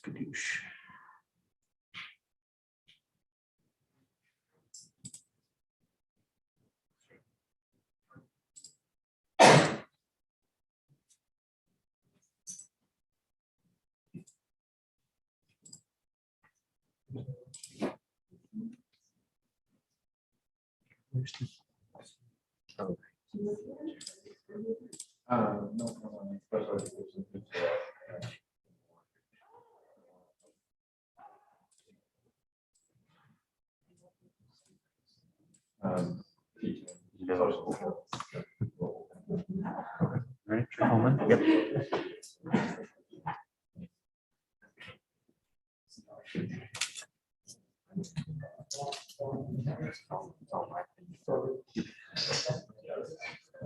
Skadoosh. Right, Coleman. Yep.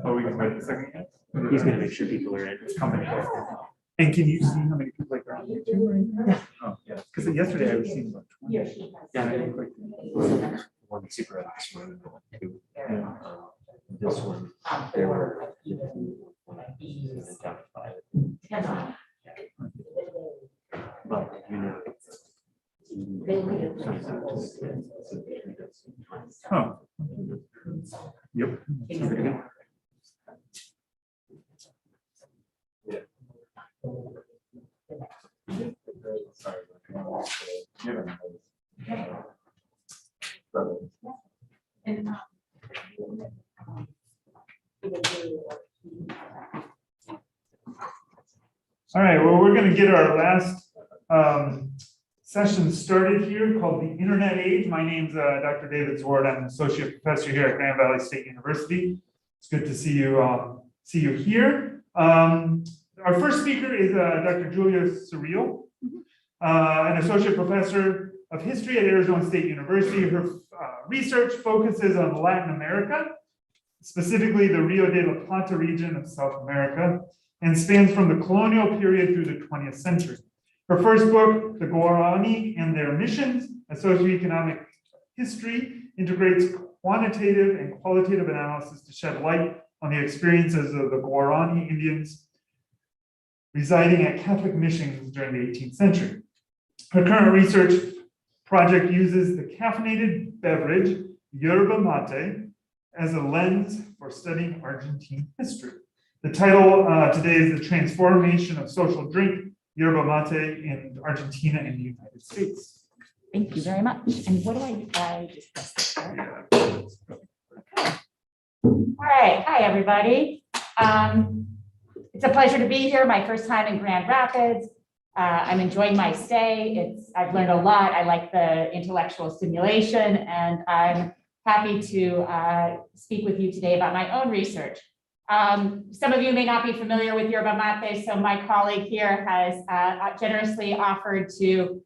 Oh, we can wait a second. He's going to make sure people are in. Company. And can you see how many people are on YouTube? Yeah. Oh, yeah. Because yesterday I was seeing about 20. Yeah, I look like one super this one, two. Yeah. This one, there were down to 5. But you know. Oh. Yep. Pretty good. All right, well, we're going to get our last session started here called the Internet Age. My name's Dr. David Zwart. I'm an associate professor here at Grand Valley State University. It's good to see you here. Our first speaker is Dr. Julia Surreal, an associate professor of history at Arizona State University. Her research focuses on Latin America, specifically the Rio de la Plata region of South America, and spans from the colonial period through the 20th century. Her first book, The Guarani and Their Missions, a Socioeconomic History, integrates quantitative and qualitative analysis to shed light on the experiences of the Guarani Indians residing at Catholic missions during the 18th century. Her current research project uses the caffeinated beverage, yerba mate, as a lens for studying Argentine history. The title today is The Transformation of Social Drink, Yerba Mate in Argentina and the United States. Thank you very much. And what do I just press this, right? Okay. All right. Hi, everybody. It's a pleasure to be here. My first time in Grand Rapids. I'm enjoying my stay. I've learned a lot. I like the intellectual stimulation, and I'm happy to speak with you today about my own research. Some of you may not be familiar with yerba mate, so my colleague here has generously offered to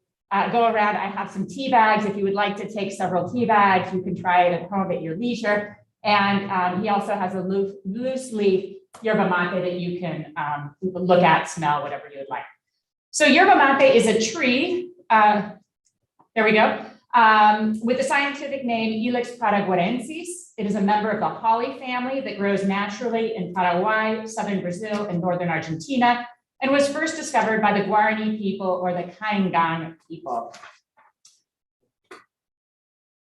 go around. I have some tea bags. If you would like to take several tea bags, you can try it at home at your leisure. And he also has a loose leaf yerba mate that you can look at, smell, whatever you would like. So yerba mate is a tree. There we go. With the scientific name Ilex paraguarensis. It is a member of the holly family that grows naturally in Paraguay, southern Brazil, and northern Argentina, and was first discovered by the Guarani people or the Kaingang people.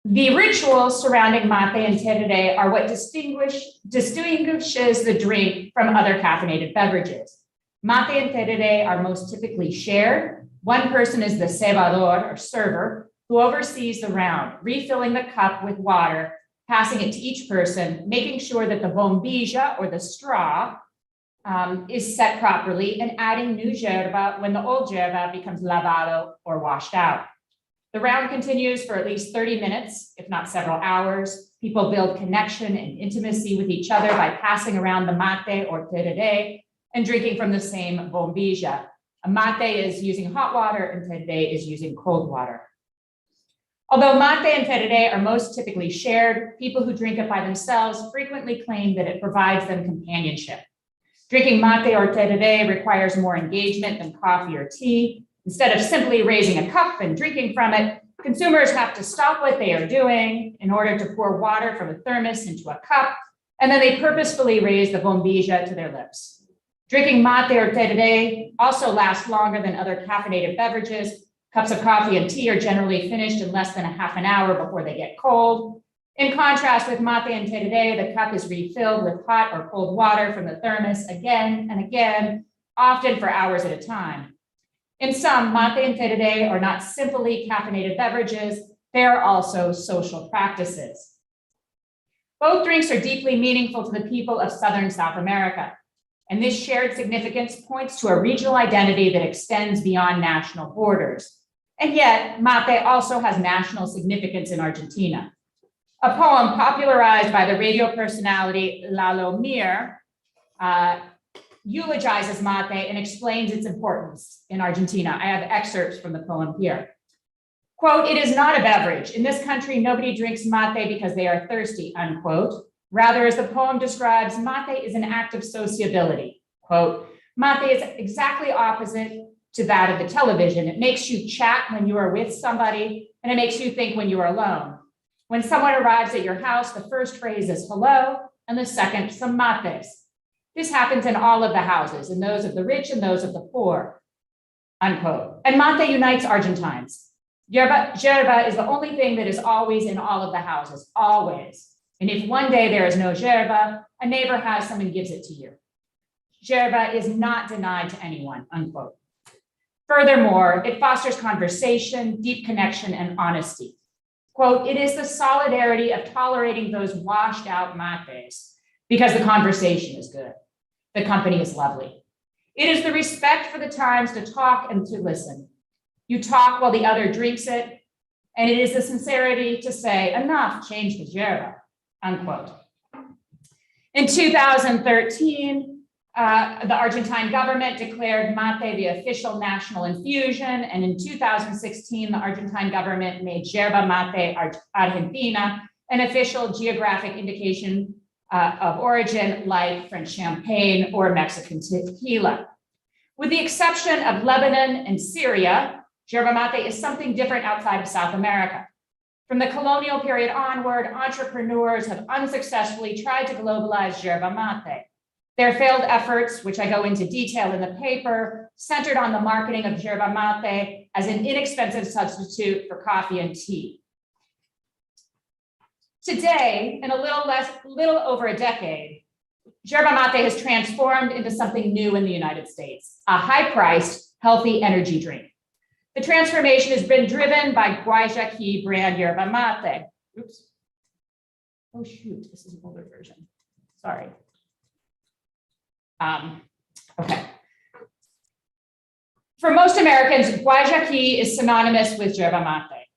The rituals surrounding mate and tereré are what distinguishes the drink from other caffeinated beverages. Mate and tereré are most typically shared. One person is the cebador or server, who oversees the round, refilling the cup with water, passing it to each person, making sure that the bombilla or the straw is set properly, and adding new yerba when the old yerba becomes lavado or washed out. The round continues for at least 30 minutes, if not several hours. People build connection and intimacy with each other by passing around the mate or tereré and drinking from the same bombilla. A mate is using hot water and tereré is using cold water. Although mate and tereré are most typically shared, people who drink it by themselves frequently claim that it provides them companionship. Drinking mate or tereré requires more engagement than coffee or tea. Instead of simply raising a cup and drinking from it, consumers have to stop what they are doing in order to pour water from a thermos into a cup, and then they purposefully raise the bombilla to their lips. Drinking mate or tereré also lasts longer than other caffeinated beverages. Cups of coffee and tea are generally finished in less than a half an hour before they get cold. In contrast with mate and tereré, the cup is refilled with hot or cold water from the thermos again and again, often for hours at a time. In sum, mate and tereré are not simply caffeinated beverages, they are also social practices. Both drinks are deeply meaningful to the people of Southern South America, and this shared significance points to a regional identity that extends beyond national borders. And yet, mate also has national significance in Argentina. A poem popularized by the radio personality Lalo Mir eulogizes mate and explains its importance in Argentina. I have excerpts from the poem here. Quote, "It is not a beverage. In this country, nobody drinks mate because they are thirsty," unquote. Rather, as the poem describes, mate is an act of sociability. Quote, "Mate is exactly opposite to that of the television. It makes you chat when you are with somebody, and it makes you think when you are alone. When someone arrives at your house, the first phrase is hello, and the second, some mates. This happens in all of the houses, in those of the rich and those of the poor," unquote. And mate unites Argentines. Yerba is the only thing that is always in all of the houses, always. And if one day there is no yerba, a neighbor has some and gives it to you. Yerba is not denied to anyone, unquote. Furthermore, it fosters conversation, deep connection, and honesty. Quote, "It is the solidarity of tolerating those washed out mates because the conversation is good. The company is lovely. It is the respect for the times to talk and to listen. You talk while the other drinks it, and it is the sincerity to say, enough, change the yerba," unquote. In 2013, the Argentine government declared mate the official national infusion, and in 2016, the Argentine government made yerba mate Argentina an official geographic indication of origin, like French champagne or Mexican tequila. With the exception of Lebanon and Syria, yerba mate is something different outside of South America. From the colonial period onward, entrepreneurs have unsuccessfully tried to globalize yerba mate. Their failed efforts, which I go into detail in the paper, centered on the marketing of yerba mate as an inexpensive substitute for coffee and tea. Today, in a little over a decade, yerba mate has transformed into something new in the United States, a high-priced, healthy energy drink. The transformation has been driven by Guayaquil brand yerba mate. Oops. Oh shoot, this is an older version. Sorry. Okay. For most Americans, Guayaquil is synonymous with yerba mate.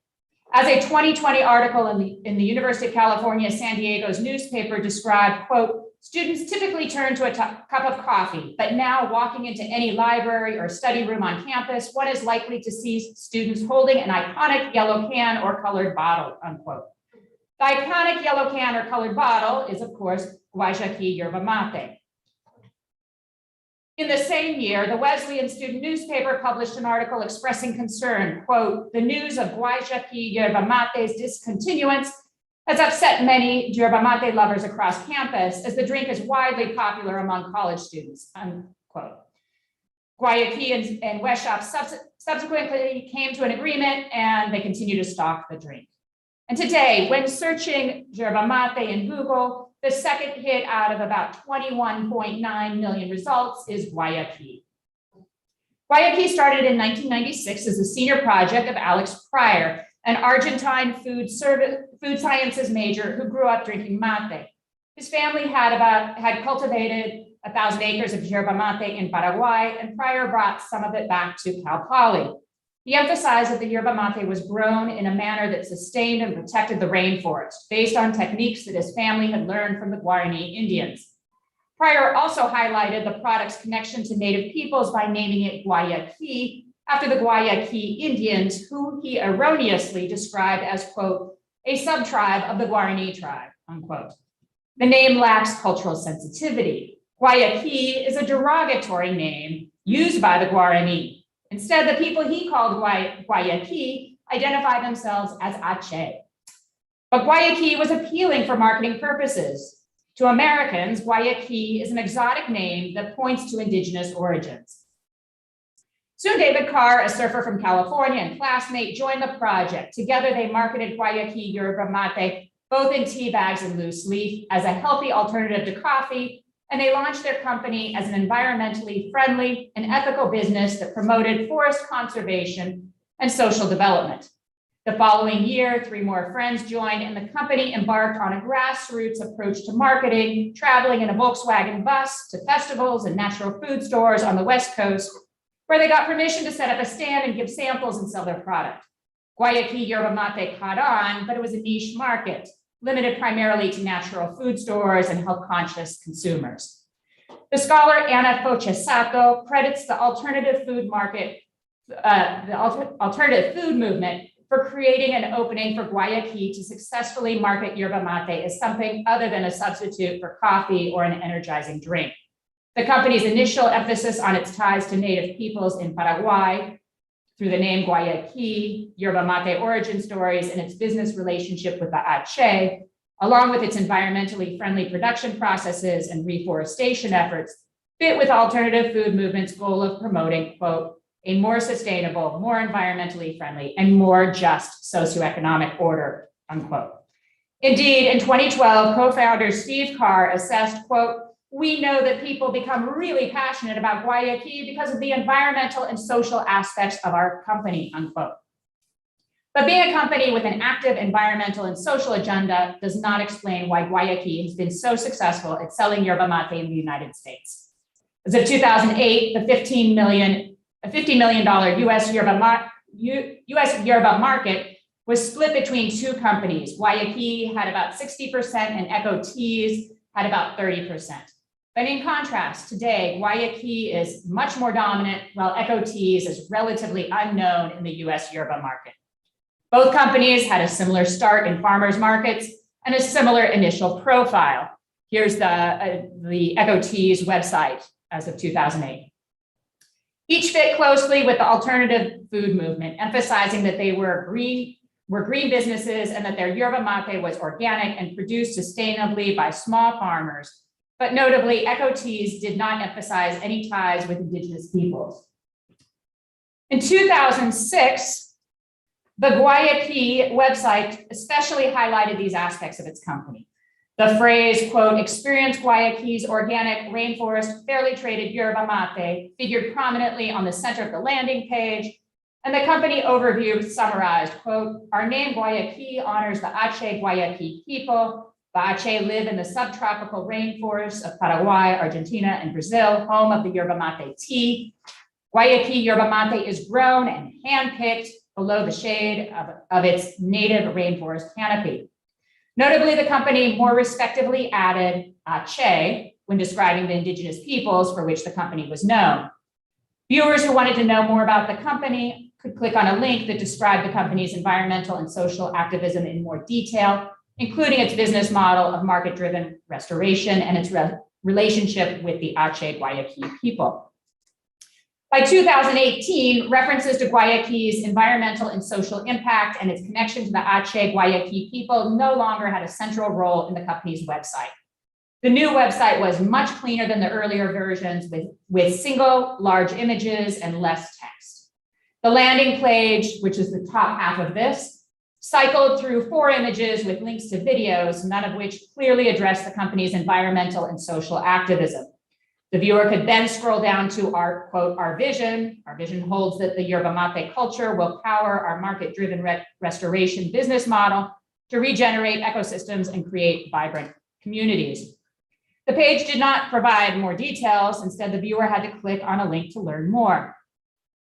As a 2020 article in the University of California, San Diego's newspaper described, quote, "Students typically turn to a cup of coffee, but now walking into any library or study room on campus, one is likely to see students holding an iconic yellow can or colored bottle," unquote. The iconic yellow can or colored bottle is, of course, Guayaquil yerba mate. In the same year, the Wesleyan student newspaper published an article expressing concern, quote, "The news of Guayaquil yerba mate's discontinuance has upset many yerba mate lovers across campus, as the drink is widely popular among college students," unquote. Guayaquil and West Shop subsequently came to an agreement, and they continue to stock the drink. And today, when searching yerba mate in Google, the second hit out of about 21.9 million results is Guayaquil. Guayaquil started in 1996 as a senior project of Alex Pryor, an Argentine food sciences major who grew up drinking mate. His family had cultivated 1,000 acres of yerba mate in Paraguay, and Pryor brought some of it back to Cal Poly. He emphasized that the yerba mate was grown in a manner that sustained and protected the rainforest, based on techniques that his family had learned from the Guarani Indians. Pryor also highlighted the product's connection to native peoples by naming it Guayaquil, after the Guayaquil Indians, who he erroneously described as, quote, "a sub-tribe of the Guarani tribe," unquote. The name lacks cultural sensitivity. Guayaquil is a derogatory name used by the Guarani. Instead, the people he called Guayaquil identify themselves as Ache. But Guayaquil was appealing for marketing purposes. To Americans, Guayaquil is an exotic name that points to indigenous origins. Soon David Carr, a surfer from California and classmate, joined the project. Together, they marketed Guayaquil yerba mate, both in tea bags and loose leaf, as a healthy alternative to coffee, and they launched their company as an environmentally friendly and ethical business that promoted forest conservation and social development. The following year, 3 more friends joined, and the company embarked on a grassroots approach to marketing, traveling in a Volkswagen bus to festivals and natural food stores on the West Coast, where they got permission to set up a stand and give samples and sell their product. Guayaquil yerba mate caught on, but it was a niche market, limited primarily to natural food stores and health-conscious consumers. The scholar Ana Fochesato credits the alternative food movement for creating an opening for Guayaquil to successfully market yerba mate as something other than a substitute for coffee or an energizing drink. The company's initial emphasis on its ties to native peoples in Paraguay through the name Guayaquil, yerba mate origin stories, and its business relationship with the Ache, along with its environmentally friendly production processes and reforestation efforts, fit with alternative food movement's goal of promoting, quote, a more sustainable, more environmentally friendly, and more just socioeconomic order, unquote. Indeed, in 2012, co-founder Steve Carr assessed, quote, we know that people become really passionate about Guayaquil because of the environmental and social aspects of our company, unquote. But being a company with an active environmental and social agenda does not explain why Guayaquil has been so successful at selling yerba mate in the United States. As of 2008, the $50 million US yerba market was split between 2 companies. Guayaquil had about 60% and Eco Teas had about 30%. But in contrast, today, Guayaquil is much more dominant, while Eco Teas is relatively unknown in the US yerba market. Both companies had a similar start in farmers markets and a similar initial profile. Here's the Eco Teas website as of 2008. Each fit closely with the alternative food movement, emphasizing that they were green businesses and that their yerba mate was organic and produced sustainably by small farmers. But notably, Eco Teas did not emphasize any ties with indigenous peoples. In 2006, the Guayaquil website especially highlighted these aspects of its company. The phrase, quote, experience Guayaquil's organic rainforest fairly traded yerba mate figured prominently on the center of the landing page, and the company overview summarized, quote, our name Guayaquil honors the Ache Guayaquil people. The Ache live in the subtropical rainforests of Paraguay, Argentina, and Brazil, home of the yerba mate tea. Guayaquil yerba mate is grown and handpicked below the shade of its native rainforest canopy. Notably, the company more respectively added Ache when describing the indigenous peoples for which the company was known. Viewers who wanted to know more about the company could click on a link that described the company's environmental and social activism in more detail, including its business model of market-driven restoration and its relationship with the Ache Guayaquil people. By 2018, references to Guayaquil's environmental and social impact and its connection to the Ache Guayaquil people no longer had a central role in the company's website. The new website was much cleaner than the earlier versions with single large images and less text. The landing page, which is the top half of this, cycled through 4 images with links to videos, none of which clearly address the company's environmental and social activism. The viewer could then scroll down to our, quote, our vision. Our vision holds that the yerba mate culture will power our market-driven restoration business model to regenerate ecosystems and create vibrant communities. The page did not provide more details. Instead, the viewer had to click on a link to learn more.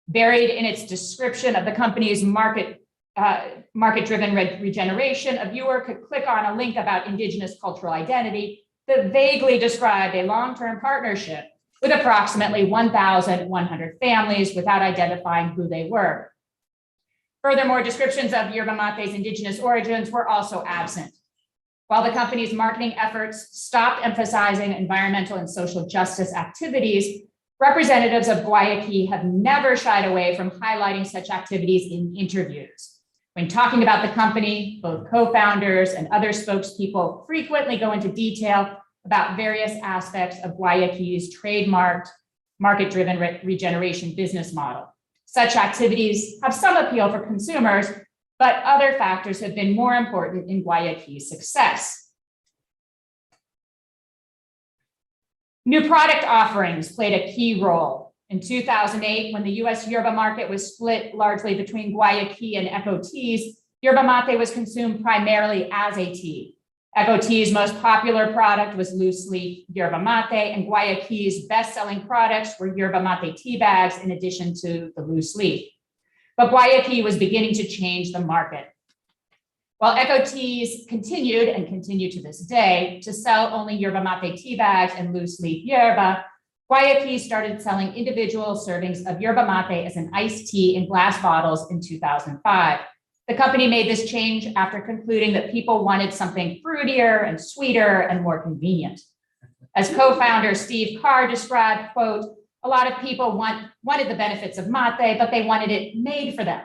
Buried in its description of the company's market-driven regeneration, a viewer could click on a link about indigenous cultural identity that vaguely described a long-term partnership with approximately 1,100 families without identifying who they were. Furthermore, descriptions of yerba mate's indigenous origins were also absent. While the company's marketing efforts stopped emphasizing environmental and social justice activities, representatives of Guayaquil have never shied away from highlighting such activities in interviews. When talking about the company, both co-founders and other spokespeople frequently go into detail about various aspects of Guayaquil's trademarked, market-driven regeneration business model. Such activities have some appeal for consumers, but other factors have been more important in Guayaquil's success. New product offerings played a key role. In 2008, when the US yerba market was split largely between Guayaquil and Eco teas, yerba mate was consumed primarily as a tea. Eco tea's most popular product was loose leaf yerba mate, and Guayaquil's best-selling products were yerba mate tea bags in addition to the loose leaf. But Guayaquil was beginning to change the market. While Eco teas continued and continue to this day to sell only yerba mate tea bags and loose leaf yerba, Guayaquil started selling individual servings of yerba mate as an iced tea in glass bottles in 2005. The company made this change after concluding that people wanted something fruitier and sweeter and more convenient. As co-founder Steve Carr described, quote, "A lot of people wanted the benefits of mate, but they wanted it made for them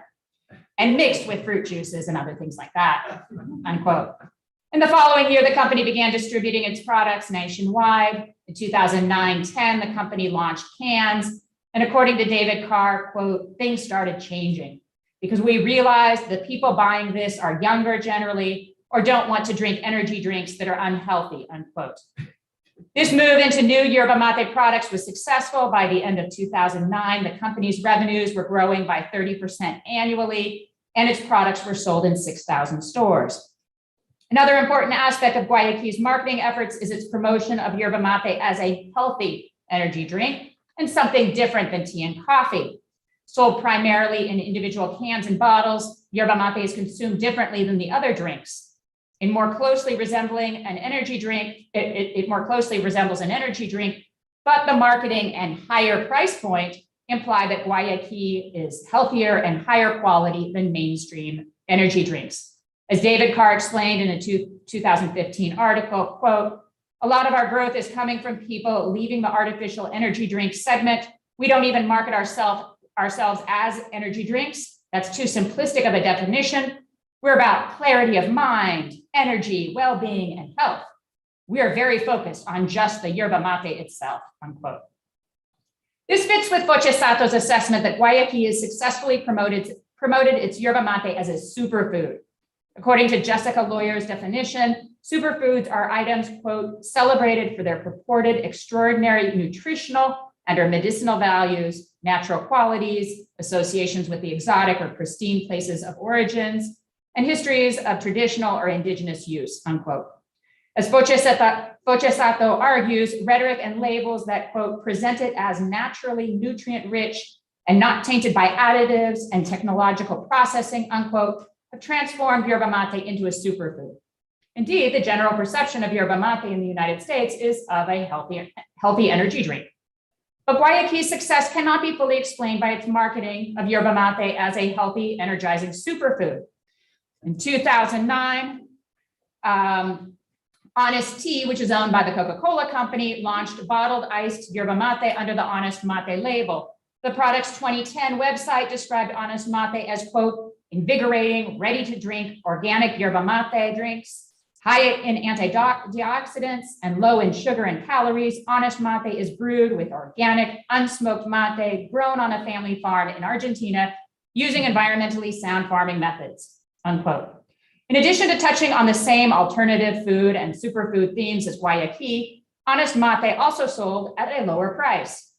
and mixed with fruit juices and other things like that," unquote. In the following year, the company began distributing its products nationwide. In 2009-10, the company launched cans. And according to David Carr, quote, "Things started changing because we realized that people buying this are younger generally or don't want to drink energy drinks that are unhealthy," unquote. This move into new yerba mate products was successful. By the end of 2009, the company's revenues were growing by 30% annually, and its products were sold in 6,000 stores. Another important aspect of Guayaquil's marketing efforts is its promotion of yerba mate as a healthy energy drink and something different than tea and coffee. Sold primarily in individual cans and bottles, yerba mate is consumed differently than the other drinks. In more closely resembling an energy drink, it more closely resembles an energy drink, but the marketing and higher price point imply that Guayaquil is healthier and higher quality than mainstream energy drinks. As David Carr explained in a 2015 article, quote, "A lot of our growth is coming from people leaving the artificial energy drink segment. We don't even market ourselves as energy drinks. That's too simplistic of a definition. We're about clarity of mind, energy, well-being, and health. We are very focused on just the yerba mate itself," unquote. This fits with Fochesato's assessment that Guayaquil has successfully promoted its yerba mate as a superfood. According to Jessica Lawyer's definition, superfoods are items, quote, "celebrated for their purported extraordinary nutritional and or medicinal values, natural qualities, associations with the exotic or pristine places of origins, and histories of traditional or indigenous use," unquote. As Fochesato argues, rhetoric and labels that, quote, "present it as naturally nutrient-rich and not tainted by additives and technological processing," unquote, have transformed yerba mate into a superfood. Indeed, the general perception of yerba mate in the United States is of a healthy energy drink. But Guayaquil's success cannot be fully explained by its marketing of yerba mate as a healthy, energizing superfood. In 2009, Honest Tea, which is owned by the Coca-Cola Company, launched bottled iced yerba mate under the Honest Mate label. The product's 2010 website described Honest Mate as, quote, "invigorating, ready to drink organic yerba mate drinks, high in antioxidants and low in sugar and calories. Honest Mate is brewed with organic, unsmoked mate grown on a family farm in Argentina using environmentally sound farming methods," unquote. In addition to touching on the same alternative food and superfood themes as Guayaquil, Honest Mate also sold at a lower price.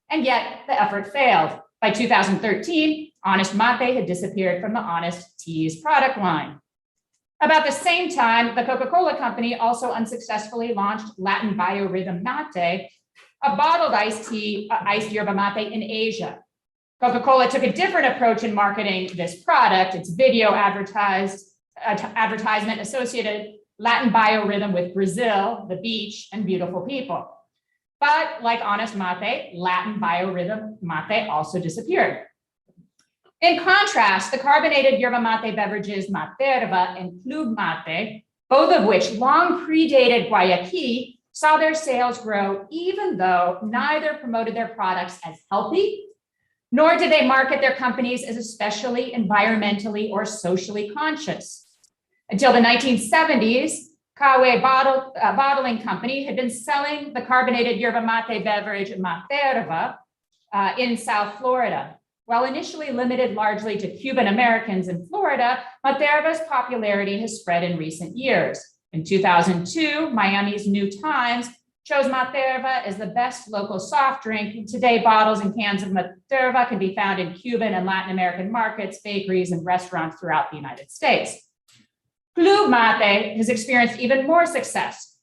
And yet the effort failed. By 2013, Honest Mate had disappeared from the Honest Teas product line. About the same time, the Coca-Cola Company also unsuccessfully launched Latin Biorhythm Mate, a bottled iced yerba mate in Asia. Coca-Cola took a different approach in marketing this product. Its video advertisement associated Latin biorhythm with Brazil, the beach, and beautiful people. But like Honest Mate, Latin biorhythm mate also disappeared. In contrast, the carbonated yerba mate beverages Materva and Club Mate, both of which long predated Guayaquil, saw their sales grow even though neither promoted their products as healthy, nor did they market their companies as especially environmentally or socially conscious. Until the 1970s, Bottling Company had been selling the carbonated yerba mate beverage Materva in South Florida. While initially limited largely to Cuban Americans in Florida, Materva's popularity has spread in recent years. In 2002, Miami's New Times chose Materva as the best local soft drink. And today, bottles and cans of Materva can be found in Cuban and Latin American markets, bakeries, and restaurants throughout the United States. Club Mate has experienced even more success.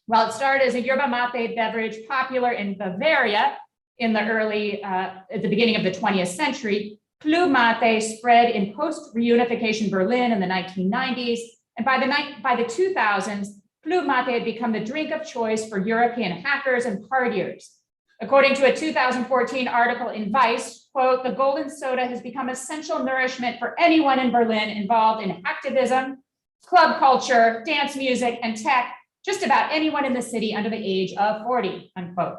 While it started as a yerba mate beverage popular in Bavaria in the at the beginning of the 20th century, Club Mate spread in post-reunification Berlin in the 1990s, and by the 2000s, Club Mate had become the drink of choice for European hackers and partiers. According to a 2014 article in Vice, quote, "The golden soda has become essential nourishment for anyone in Berlin involved in activism, club culture, dance music, and tech, just about anyone in the city under the age of 40, unquote."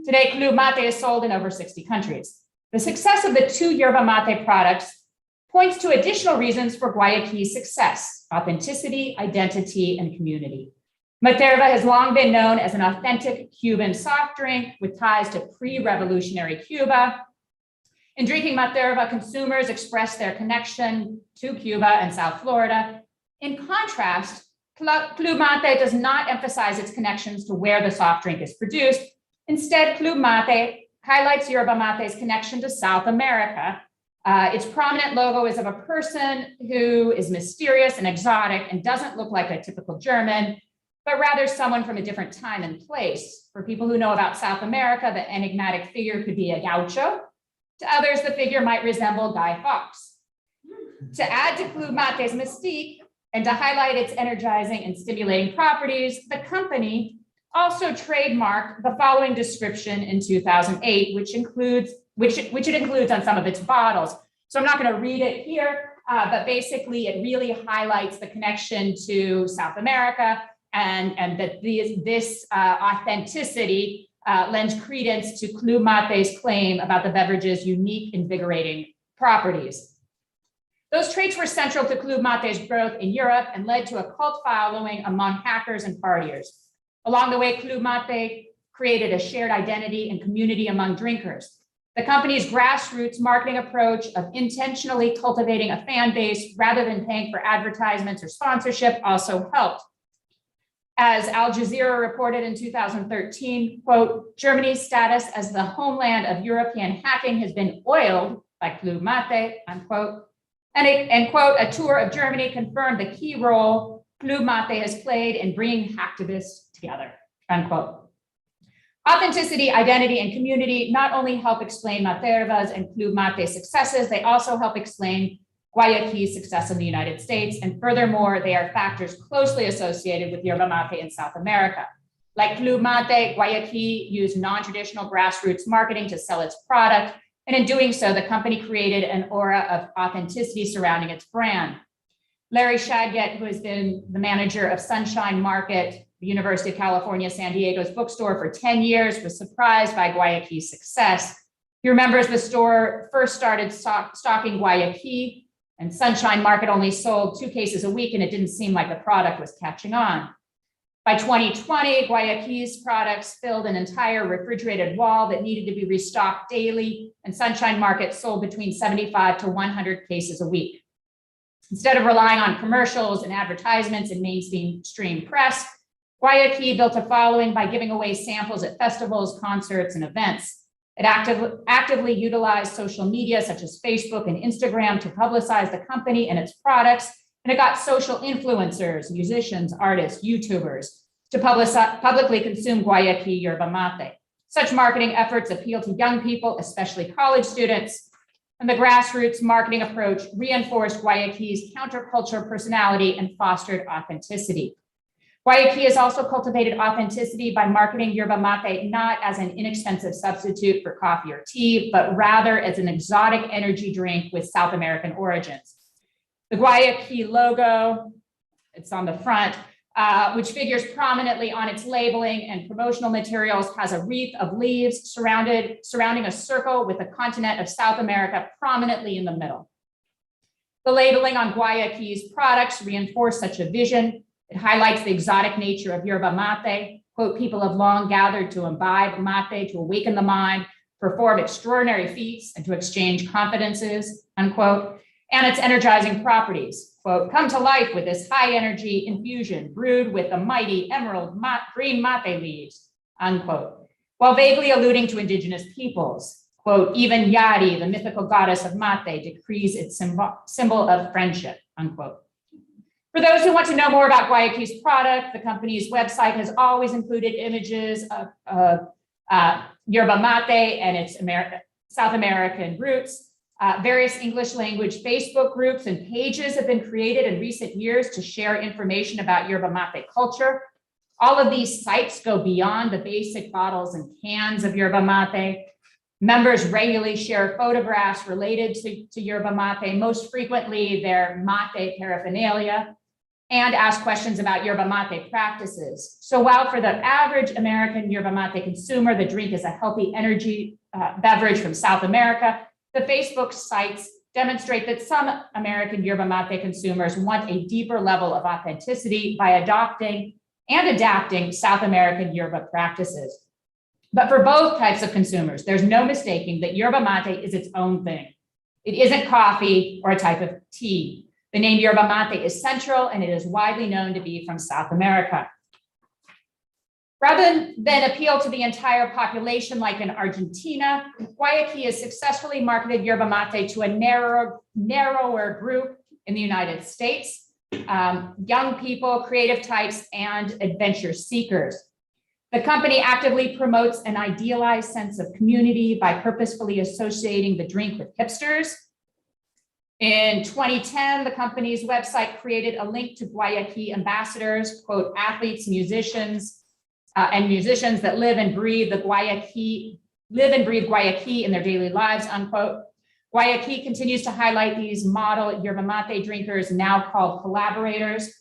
Today, Club Mate is sold in over 60 countries. The success of the two yerba mate products points to additional reasons for Guayaquil's success: authenticity, identity, and community. Materva has long been known as an authentic Cuban soft drink with ties to pre-revolutionary Cuba. In drinking Materva, consumers express their connection to Cuba and South Florida. In contrast, Club Mate does not emphasize its connections to where the soft drink is produced. Instead, Club Mate highlights yerba mate's connection to South America. Its prominent logo is of a person who is mysterious and exotic and doesn't look like a typical German, but rather someone from a different time and place. For people who know about South America, the enigmatic figure could be a gaucho. To others, the figure might resemble Guy Fawkes. To add to Club Mate's mystique and to highlight its energizing and stimulating properties, the company also trademarked the following description in 2008, which it includes on some of its bottles. So I'm not going to read it here, but basically it really highlights the connection to South America and that this authenticity lends credence to Club Mate's claim about the beverage's unique, invigorating properties. Those traits were central to Club Mate's growth in Europe and led to a cult following among hackers and partiers. Along the way, Club Mate created a shared identity and community among drinkers. The company's grassroots marketing approach of intentionally cultivating a fan base rather than paying for advertisements or sponsorship also helped. As Al Jazeera reported in 2013, quote, "Germany's status as the homeland of European hacking has been oiled by Club Mate," unquote. And quote, "A tour of Germany confirmed the key role Club Mate has played in bringing hacktivists together," unquote. Authenticity, identity, and community not only help explain Materva's and Club Mate's successes, they also help explain Guayaquil's success in the United States. And furthermore, they are factors closely associated with yerba mate in South America. Like Club Mate, Guayaquil used non-traditional grassroots marketing to sell its product. And in doing so, the company created an aura of authenticity surrounding its brand. Larry Shadget, who has been the manager of Sunshine Market, the University of California, San Diego's bookstore for 10 years, was surprised by Guayaquil's success. He remembers the store first started stocking Guayaquil, and Sunshine Market only sold 2 cases a week, and it didn't seem like the product was catching on. By 2020, Guayaquil's products filled an entire refrigerated wall that needed to be restocked daily, and Sunshine Market sold between 75 to 100 cases a week. Instead of relying on commercials and advertisements and mainstream press, Guayaquil built a following by giving away samples at festivals, concerts, and events. It actively utilized social media such as Facebook and Instagram to publicize the company and its products, and it got social influencers, musicians, artists, YouTubers to publicly consume Guayaquil yerba mate. Such marketing efforts appeal to young people, especially college students, and the grassroots marketing approach reinforced Guayaquil's counterculture personality and fostered authenticity. Guayaquil has also cultivated authenticity by marketing yerba mate not as an inexpensive substitute for coffee or tea, but rather as an exotic energy drink with South American origins. The Guayaquil logo, it's on the front, which figures prominently on its labeling and promotional materials, has a wreath of leaves surrounding a circle with the continent of South America prominently in the middle. The labeling on Guayaquil's products reinforce such a vision. It highlights the exotic nature of yerba mate. Quote, people have long gathered to imbibe mate, to awaken the mind, perform extraordinary feats, and to exchange confidences, unquote, and its energizing properties. Quote, come to life with this high energy infusion brewed with the mighty emerald green mate leaves, unquote, while vaguely alluding to indigenous peoples. Quote, even Yari, the mythical goddess of mate, decrees its symbol of friendship, unquote. For those who want to know more about Guayaquil's product, the company's website has always included images of yerba mate and its South American roots. Various English language Facebook groups and pages have been created in recent years to share information about yerba mate culture. All of these sites go beyond the basic bottles and cans of yerba mate. Members regularly share photographs related to yerba mate, most frequently their mate paraphernalia, and ask questions about yerba mate practices. So while for the average American yerba mate consumer, the drink is a healthy energy beverage from South America, the Facebook sites demonstrate that some American yerba mate consumers want a deeper level of authenticity by adopting and adapting South American yerba practices. But for both types of consumers, there's no mistaking that yerba mate is its own thing. It isn't coffee or a type of tea. The name yerba mate is central, and it is widely known to be from South America. Rather than appeal to the entire population like in Argentina, Guayaquil has successfully marketed yerba mate to a narrower group in the United States, young people, creative types, and adventure seekers. The company actively promotes an idealized sense of community by purposefully associating the drink with hipsters. In 2010, the company's website created a link to Guayaquil ambassadors, quote, athletes, musicians, and musicians that live and breathe Guayaquil in their daily lives, unquote. Guayaquil continues to highlight these model yerba mate drinkers, now called collaborators.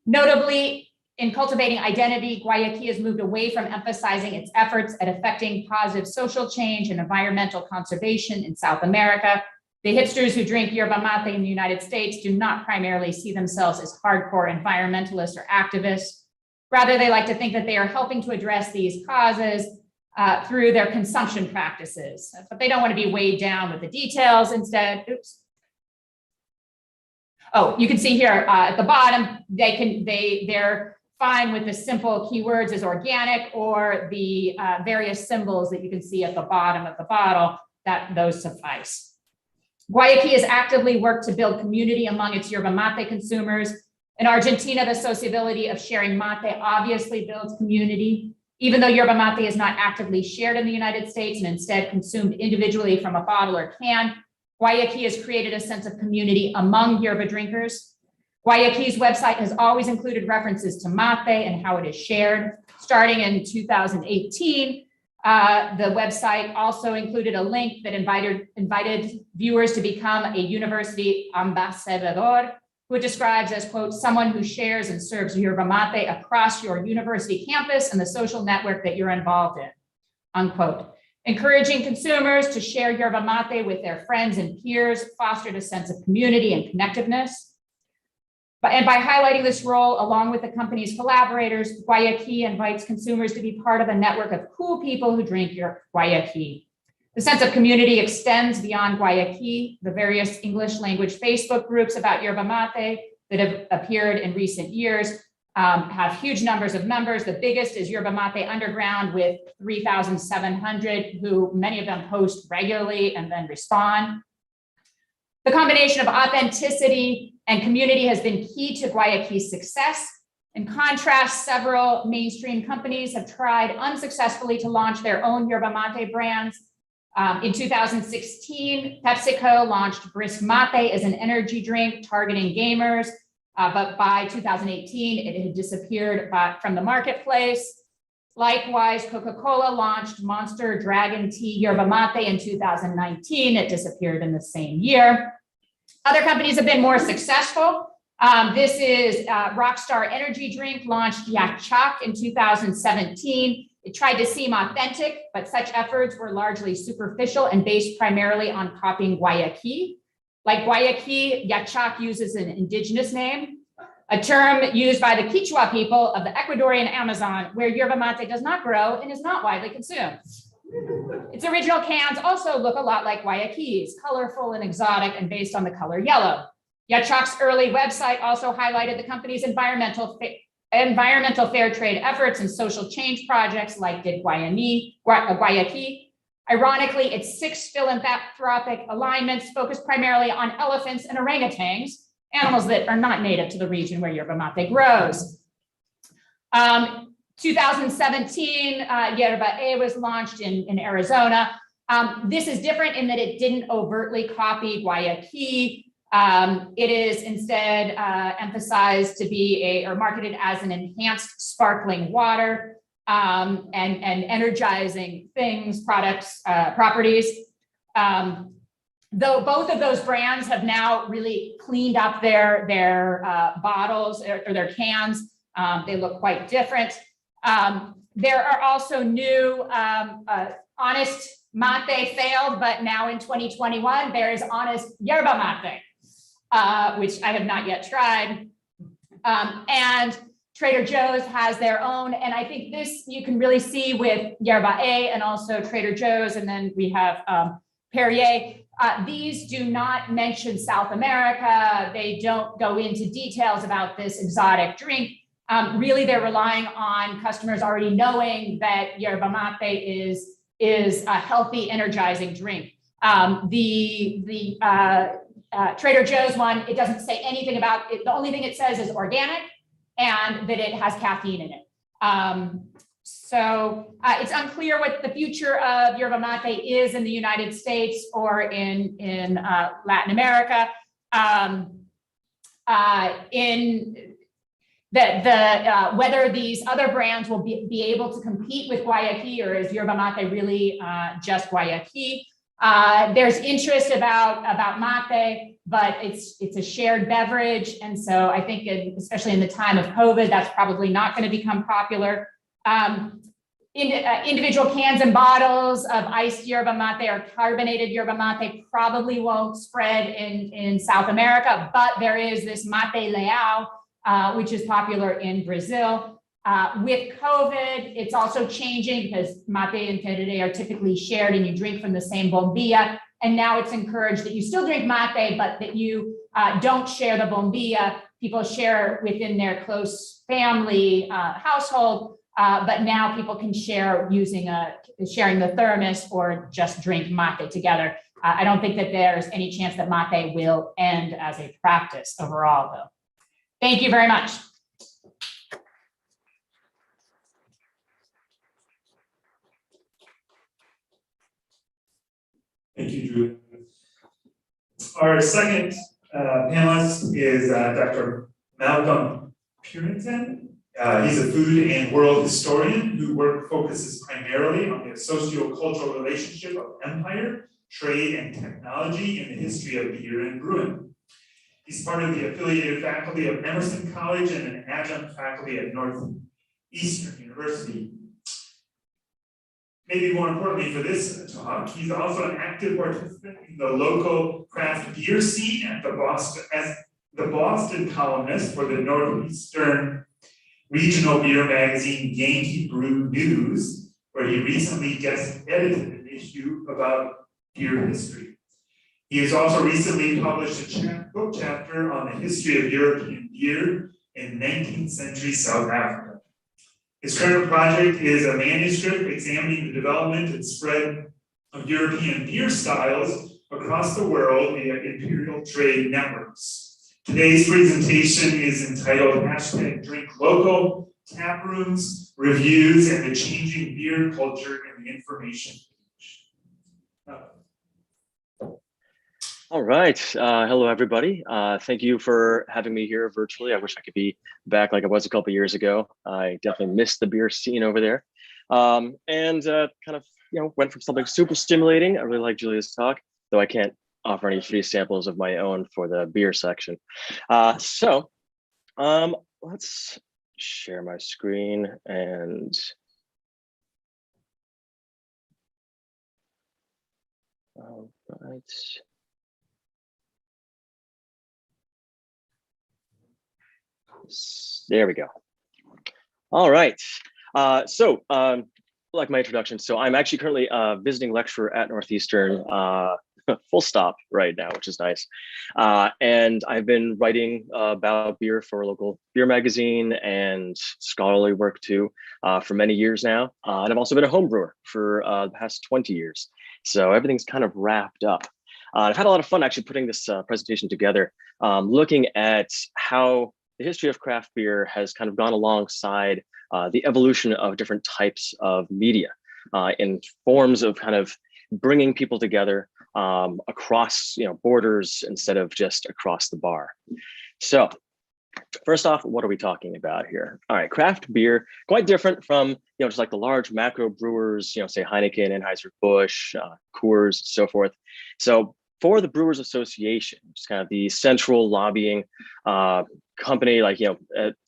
Notably, in cultivating identity, Guayaquil has moved away from emphasizing its efforts at affecting positive social change and environmental conservation in South America. The hipsters who drink yerba mate in the United States do not primarily see themselves as hardcore environmentalists or activists. Rather, they like to think that they are helping to address these causes through their consumption practices, but they don't want to be weighed down with the details. Instead, oops. Oh, you can see here at the bottom, they're fine with the simple keywords as organic or the various symbols that you can see at the bottom of the bottle, that those suffice. Guayaquil has actively worked to build community among its yerba mate consumers. In Argentina, the sociability of sharing mate obviously builds community. Even though yerba mate is not actively shared in the United States and instead consumed individually from a bottle or can, Guayaquil has created a sense of community among yerba drinkers. Guayaquil's website has always included references to mate and how it is shared. Starting in 2018, the website also included a link that invited viewers to become a university ambassador, who it describes as, quote, someone who shares and serves yerba mate across your university campus and the social network that you're involved in, unquote. Encouraging consumers to share yerba mate with their friends and peers fostered a sense of community and connectiveness. And by highlighting this role along with the company's collaborators, Guayaquil invites consumers to be part of a network of cool people who drink your Guayaquil. The sense of community extends beyond Guayaquil. The various English language Facebook groups about yerba mate that have appeared in recent years have huge numbers of members. The biggest is Yerba Mate Underground with 3,700, who many of them post regularly and then respond. The combination of authenticity and community has been key to Guayaquil's success. In contrast, several mainstream companies have tried unsuccessfully to launch their own yerba mate brands. In 2016, PepsiCo launched Brisk Mate as an energy drink targeting gamers, but by 2018, it had disappeared from the marketplace. Likewise, Coca-Cola launched Monster Dragon Tea Yerba Mate in 2019. It disappeared in the same year. Other companies have been more successful. This is Rockstar Energy Drink, launched Yak Chak in 2017. It tried to seem authentic, but such efforts were largely superficial and based primarily on copying Guayaquil. Like Guayaquil, Yak Chak uses an indigenous name. a term used by the Quechua people of the Ecuadorian Amazon, where yerba mate does not grow and is not widely consumed. Its original cans also look a lot like Guayaquil's, colorful and exotic and based on the color yellow. Yachak's early website also highlighted the company's environmental fair trade efforts and social change projects like did Guayaquil. Ironically, its 6 philanthropic alignments focus primarily on elephants and orangutans, animals that are not native to the region where yerba mate grows. 2017, Yerba A was launched in Arizona. This is different in that it didn't overtly copy Guayaquil. It is instead emphasized to be or marketed as an enhanced sparkling water and energizing properties. Though both of those brands have now really cleaned up their bottles or their cans, they look quite different. There are also new Honest Mate failed, but now in 2021, there is Honest Yerba Mate, which I have not yet tried. And Trader Joe's has their own, and I think this you can really see with Yerba A and also Trader Joe's, and then we have Perrier. These do not mention South America. They don't go into details about this exotic drink. Really, they're relying on customers already knowing that yerba mate is a healthy, energizing drink. The Trader Joe's one, it doesn't say anything about it. The only thing it says is organic and that it has caffeine in it. So it's unclear what the future of yerba mate is in the United States or in Latin America. Whether these other brands will be able to compete with Guayaquil, or is yerba mate really just Guayaquil? There's interest about mate, but it's a shared beverage, and so I think, especially in the time of COVID, that's probably not going to become popular. Individual cans and bottles of iced yerba mate or carbonated yerba mate probably won't spread in South America, but there is this mate leal, which is popular in Brazil. With COVID, it's also changing because mate and tereré are typically shared and you drink from the same bombilla. And now it's encouraged that you still drink mate, but that you don't share the bombilla. People share within their close family household, but now people can share sharing the thermos or just drink mate together. I don't think that there's any chance that mate will end as a practice overall, though. Thank you very much. Thank you, Drew. Our second panelist is Dr. Malcolm Purinton. He's a food and world historian whose work focuses primarily on the socio-cultural relationship of empire, trade, and technology in the history of beer and brewing. He's part of the affiliated faculty of Emerson College and an adjunct faculty at Northeastern University. Maybe more importantly for this talk, he's also an active participant in the local craft beer scene at as the Boston columnist for the Northeastern regional beer magazine Yankee Brew News, where he recently guest edited an issue about beer history. He has also recently published a book chapter on the history of European beer in 19th century South Africa. His current project is a manuscript examining the development and spread of European beer styles across the world via imperial trade networks. Today's presentation is entitled #DrinkLocal, Taprooms, Reviews, and the Changing Beer Culture in the Information Age. All right. Hello, everybody. Thank you for having me here virtually. I wish I could be back like I was a couple years ago. I definitely missed the beer scene over there. And kind of, went from something super stimulating. I really like Julia's talk, though I can't offer any free samples of my own for the beer section. So let's share my screen and all right. There we go. All right. Like my introduction, so I'm actually currently a visiting lecturer at Northeastern, full stop right now, which is nice. And I've been writing about beer for a local beer magazine and scholarly work too for many years now. And I've also been a home brewer for the past 20 years. So everything's kind of wrapped up. I've had a lot of fun actually putting this presentation together, looking at how the history of craft beer has kind of gone alongside the evolution of different types of media in forms of kind of bringing people together across borders instead of just across the bar. So first off, what are we talking about here? All right, craft beer, quite different from just like the large macro brewers, say Heineken, Anheuser-Busch, Coors, so forth. So for the Brewers Association, which is kind of the central lobbying company,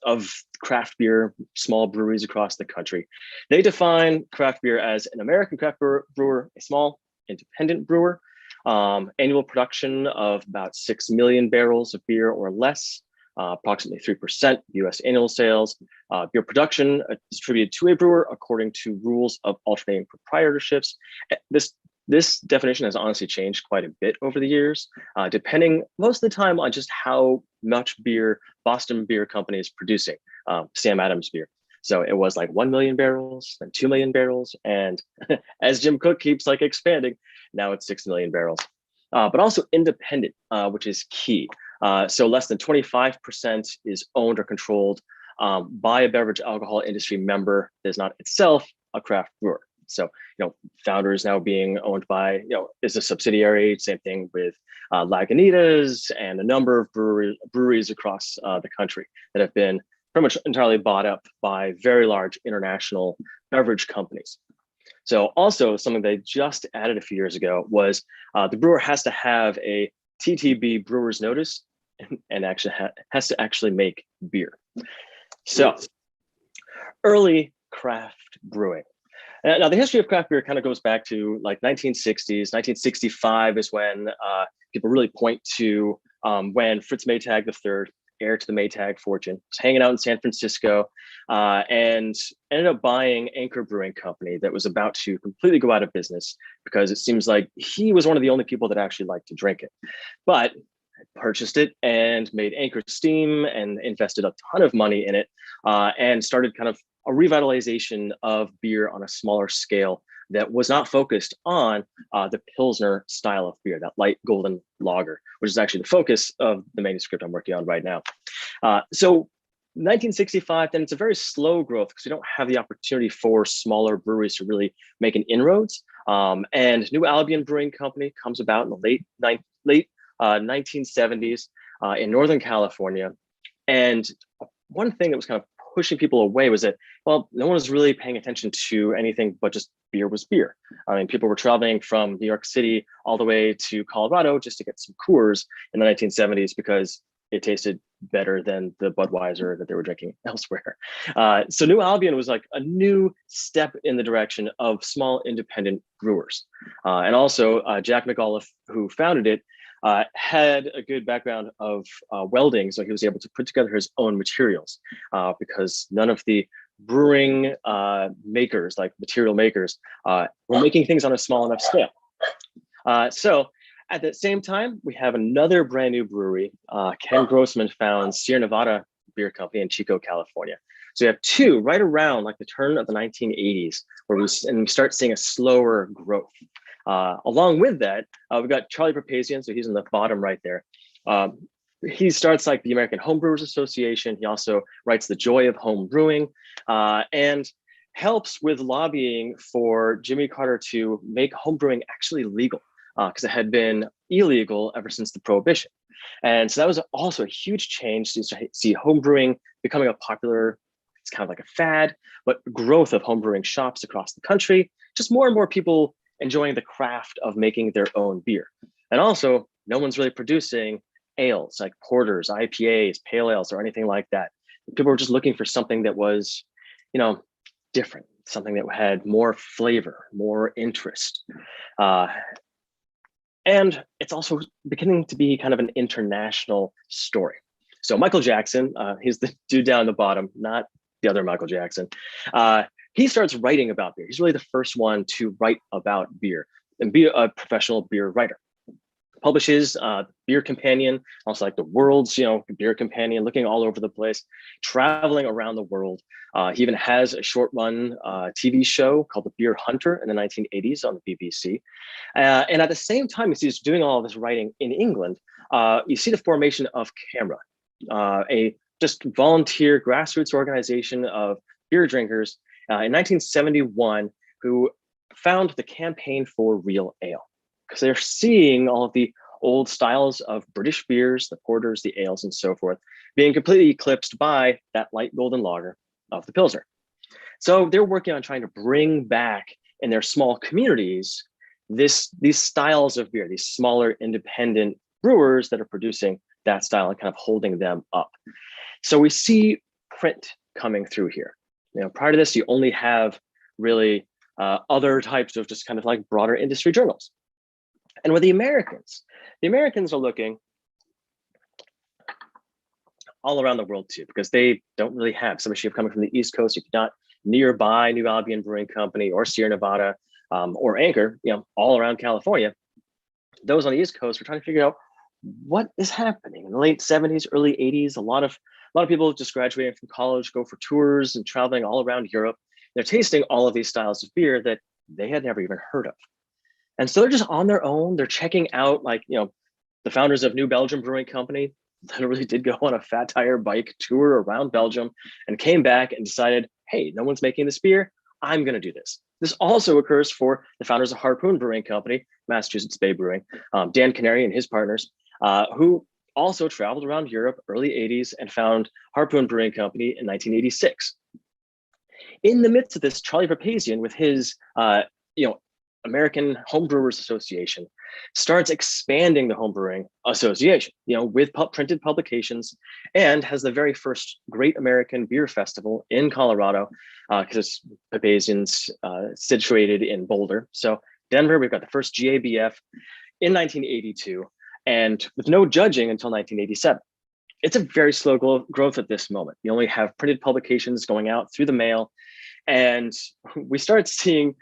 of craft beer, small breweries across the country, they define craft beer as an American craft brewer, a small independent brewer, annual production of about 6 million barrels of beer or less, approximately 3% US annual sales. Beer production distributed to a brewer according to rules of alternating proprietorships. This definition has honestly changed quite a bit over the years, depending most of the time on just how much beer Boston Beer Company is producing, Sam Adams beer. So it was like 1 million barrels, then 2 million barrels. And as Jim Cook keeps expanding, now it's 6 million barrels. But also independent, which is key. So less than 25% is owned or controlled by a beverage alcohol industry member that is not itself a craft brewer. So, Founders now being owned by, is a subsidiary. Same thing with Lagunitas and a number of breweries across the country that have been pretty much entirely bought up by very large international beverage companies. So also something they just added a few years ago was the brewer has to have a TTB brewer's notice and actually has to actually make beer. So early craft brewing. Now, the history of craft beer kind of goes back to 1960s. 1965 is when people really point to when Fritz Maytag III, heir to the Maytag fortune, was hanging out in San Francisco and ended up buying Anchor Brewing Company that was about to completely go out of business because it seems like he was one of the only people that actually liked to drink it. But purchased it and made Anchor Steam and invested a ton of money in it and started kind of a revitalization of beer on a smaller scale that was not focused on the Pilsner style of beer, that light golden lager, which is actually the focus of the manuscript I'm working on right now. So 1965, then it's a very slow growth because we don't have the opportunity for smaller breweries to really make an inroads. And New Albion Brewing Company comes about in the late 1970s in Northern California. And one thing that was kind of pushing people away was that, well, no one was really paying attention to anything but just beer was beer. I mean, people were traveling from New York City all the way to Colorado just to get some Coors in the 1970s because it tasted better than the Budweiser that they were drinking elsewhere. So New Albion was like a new step in the direction of small independent brewers. And also Jack McAuliffe, who founded it, had a good background of welding, so he was able to put together his own materials because none of the brewing makers, like material makers, were making things on a small enough scale. So at the same time, we have another brand new brewery. Ken Grossman founds Sierra Nevada Beer Company in Chico, California. So we have two right around like the turn of the 1980s, where we start seeing a slower growth. Along with that, we've got Charlie Papazian, so he's in the bottom right there. He starts like the American Homebrewers Association. He also writes The Joy of Home Brewing and helps with lobbying for Jimmy Carter to make homebrewing actually legal because it had been illegal ever since the Prohibition. And so that was also a huge change to see homebrewing becoming a popular, it's kind of like a fad, but growth of homebrewing shops across the country, just more and more people enjoying the craft of making their own beer. And also, no one's really producing ales like porters, IPAs, pale ales, or anything like that. People were just looking for something that was, different, something that had more flavor, more interest. And it's also beginning to be kind of an international story. So Michael Jackson, he's the dude down the bottom, not the other Michael Jackson. He starts writing about beer. He's really the first one to write about beer and be a professional beer writer. Publishes Beer Companion, also like the world's, beer companion, looking all over the place, traveling around the world. He even has a short run TV show called The Beer Hunter in the 1980s on the BBC. And at the same time, he's doing all of this writing in England. You see the formation of Camera, a just volunteer grassroots organization of beer drinkers in 1971 who found the Campaign for Real Ale, because they're seeing all of the old styles of British beers, the porters, the ales, and so forth, being completely eclipsed by that light golden lager of the Pilsner. So they're working on trying to bring back in their small communities these styles of beer, these smaller independent brewers that are producing that style and kind of holding them up. So we see print coming through here. Prior to this, you only have really other types of just kind of like broader industry journals. And with the Americans are looking all around the world too, because they don't really have, some of you coming from the East Coast, if you're not nearby New Albion Brewing Company or Sierra Nevada or Anchor, all around California, those on the East Coast were trying to figure out what is happening. In the late 70s, early 80s, a lot of people just graduating from college, go for tours and traveling all around Europe. They're tasting all of these styles of beer that they had never even heard of. And so they're just on their own. They're checking out, the founders of New Belgium Brewing Company literally did go on a fat tire bike tour around Belgium and came back and decided, hey, no one's making this beer. I'm going to do this. This also occurs for the founders of Harpoon Brewing Company, Massachusetts Bay Brewing, Dan Canary and his partners, who also traveled around Europe early 80s and found Harpoon Brewing Company in 1986. In the midst of this, Charlie Papazian, with his American Homebrewers Association, starts expanding the homebrewing association, with printed publications, and has the very first Great American Beer Festival in Colorado, because Papazian's situated in Boulder. So Denver, we've got the first GABF in 1982, and with no judging until 1987. It's a very slow growth at this moment. You only have printed publications going out through the mail. And we start seeing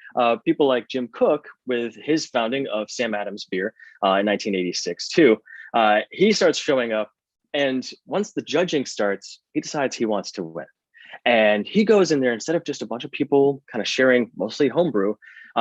people like Jim Cook with his founding of Sam Adams Beer in 1986 too. He starts showing up, and once the judging starts, he decides he wants to win. And he goes in there, instead of just a bunch of people kind of sharing mostly homebrew,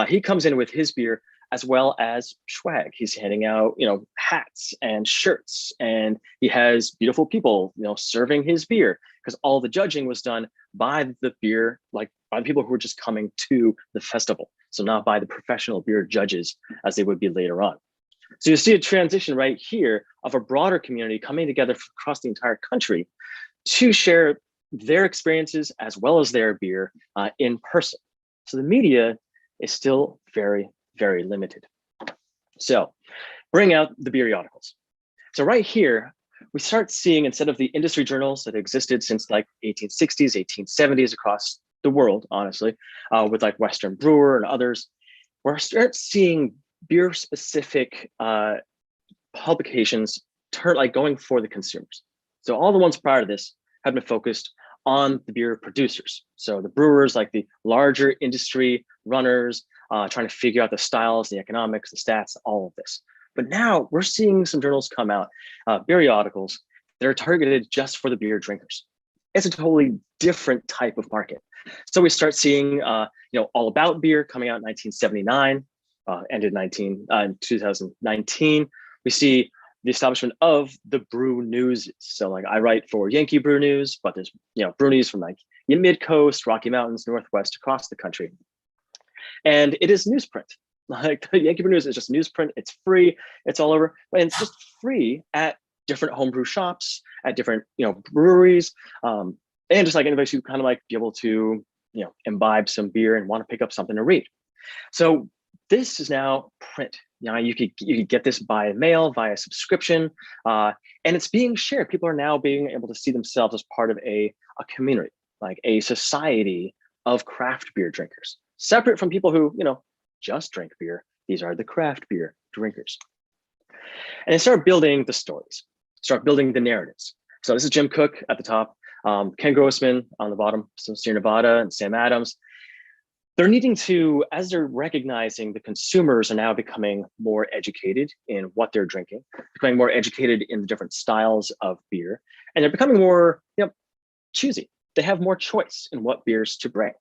he comes in with his beer as well as swag. He's handing out, hats and shirts, and he has beautiful people, serving his beer, because all the judging was done by the beer, by the people who were just coming to the festival. So not by the professional beer judges as they would be later on. So you see a transition right here of a broader community coming together across the entire country to share their experiences as well as their beer in person. So the media is still very, very limited. So bring out the periodicals. So right here, we start seeing, instead of the industry journals that existed since 1860s, 1870s across the world, honestly, with Western Brewer and others, we're start seeing beer specific publications going for the consumers. So all the ones prior to this have been focused on the beer producers. So the brewers, like the larger industry runners, trying to figure out the styles, the economics, the stats, all of this. But now we're seeing some journals come out, periodicals that are targeted just for the beer drinkers. It's a totally different type of market. So we start seeing, All About Beer coming out in 1979, ended in 2019. We see the establishment of the Brew News. So I write for Yankee Brew News, but there's Brew News from Mid Coast, Rocky Mountains, Northwest, across the country. And it is newsprint. The Yankee Brew News is just newsprint. It's free. It's all over, but it's just free at different homebrew shops, at different breweries, and just anybody who kind of be able to imbibe some beer and want to pick up something to read. So this is now print. You could get this by mail, via subscription, and it's being shared. People are now being able to see themselves as part of a community, a society of craft beer drinkers, separate from people who just drink beer. These are the craft beer drinkers. And they start building the stories, start building the narratives, So this is Jim Cook at the top, Ken Grossman on the bottom, so Sierra Nevada, and Sam Adams. They're needing to, as they're recognizing the consumers are now becoming more educated in what they're drinking, becoming more educated in the different styles of beer, and they're becoming more, choosy. They have more choice in what beers to bring.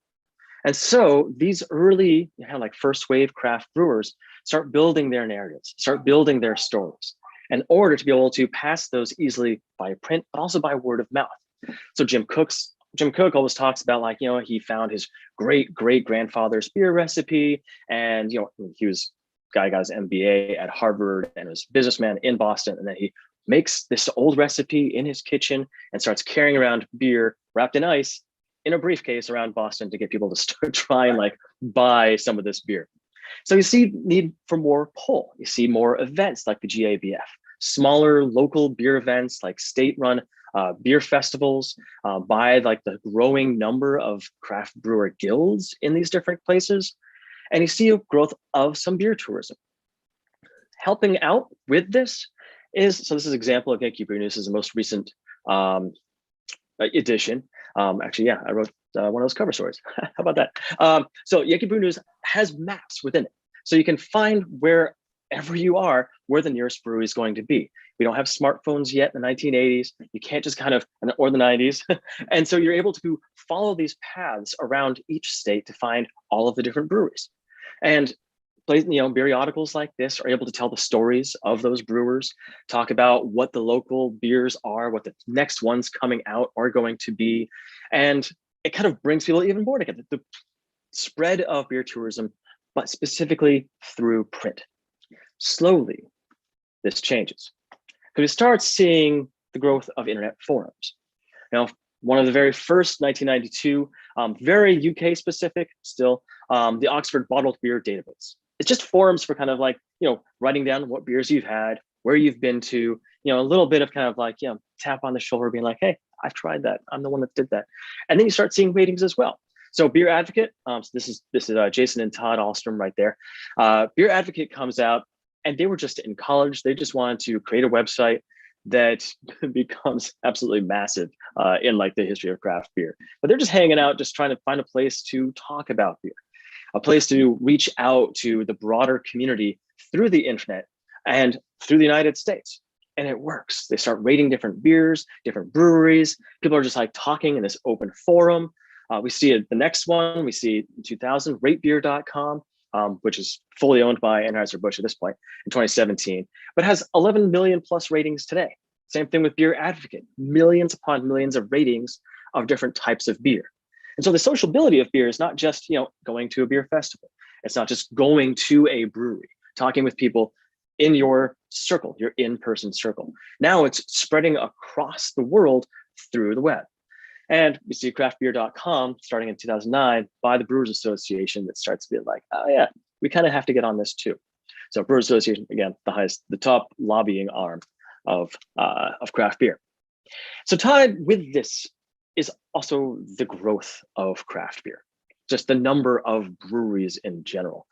And so these early, like first wave craft brewers start building their narratives, start building their stories in order to be able to pass those easily by print, but also by word of mouth. So Jim Cook always talks about, like, he found his great grandfather's beer recipe, and he was guy got his MBA at Harvard and was a businessman in Boston, and then he makes this old recipe in his kitchen and starts carrying around beer wrapped in ice in a briefcase around Boston to get people to start try and buy some of this beer. So you see need for more pull. You see more events like the GABF, smaller local beer events like state-run beer festivals by the growing number of craft brewer guilds in these different places. And you see a growth of some beer tourism. Helping out with this is, so this is an example of Yankee Brew News, is the most recent edition. Actually, yeah, I wrote one of those cover stories. How about that? So Yankee Brew News has maps within it. So you can find wherever you are, where the nearest brewery is going to be. We don't have smartphones yet in the 1980s. You can't just or the 90s. And so you're able to follow these paths around each state to find all of the different breweries. And periodicals like this are able to tell the stories of those brewers, talk about what the local beers are, what the next ones coming out are going to be. And it kind of brings people even more together. The spread of beer tourism, but specifically through print. Slowly, this changes. Because we start seeing the growth of internet forums. One of the very first, 1992, very UK specific still, the Oxford Bottled Beer Database. It's just forums for writing down what beers you've had, where you've been to, a little bit of tap on the shoulder, being like, hey, I've tried that. I'm the one that did that. And then you start seeing ratings as well. So Beer Advocate, so this is Jason and Todd Alstrom right there. Beer Advocate comes out, and they were just in college. They just wanted to create a website that becomes absolutely massive in the history of craft beer. But they're just hanging out, just trying to find a place to talk about beer, a place to reach out to the broader community through the internet and through the United States. And it works. They start rating different beers, different breweries. People are just talking in this open forum. We see it, the next one, we see in 2000, ratebeer.com, which is fully owned by Anheuser-Busch at this point in 2017, but has 11 million plus ratings today. Same thing with Beer Advocate, millions upon millions of ratings of different types of beer. And so the sociability of beer is not just, going to a beer festival. It's not just going to a brewery, talking with people in your circle, your in-person circle. Now it's spreading across the world through the web. And we see craftbeer.com starting in 2009 by the Brewers Association that starts to be like, oh yeah, we kind of have to get on this too. So Brewers Association, again, the top lobbying arm of craft beer. So tied with this is also the growth of craft beer, just the number of breweries in general,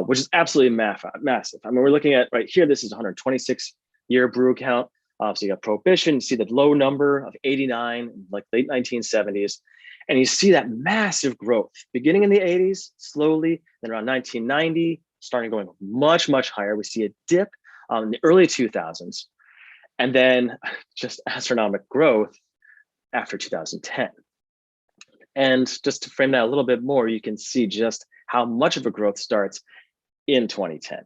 which is absolutely massive. I mean, we're looking at right here, this is 126-year brew count. So you got Prohibition, you see the low number of 89, late 1970s, and you see that massive growth beginning in the 80s, slowly, then around 1990, starting going much, much higher. We see a dip in the early 2000s, and then just astronomical growth after 2010. And just to frame that a little bit more, you can see just how much of a growth starts in 2010.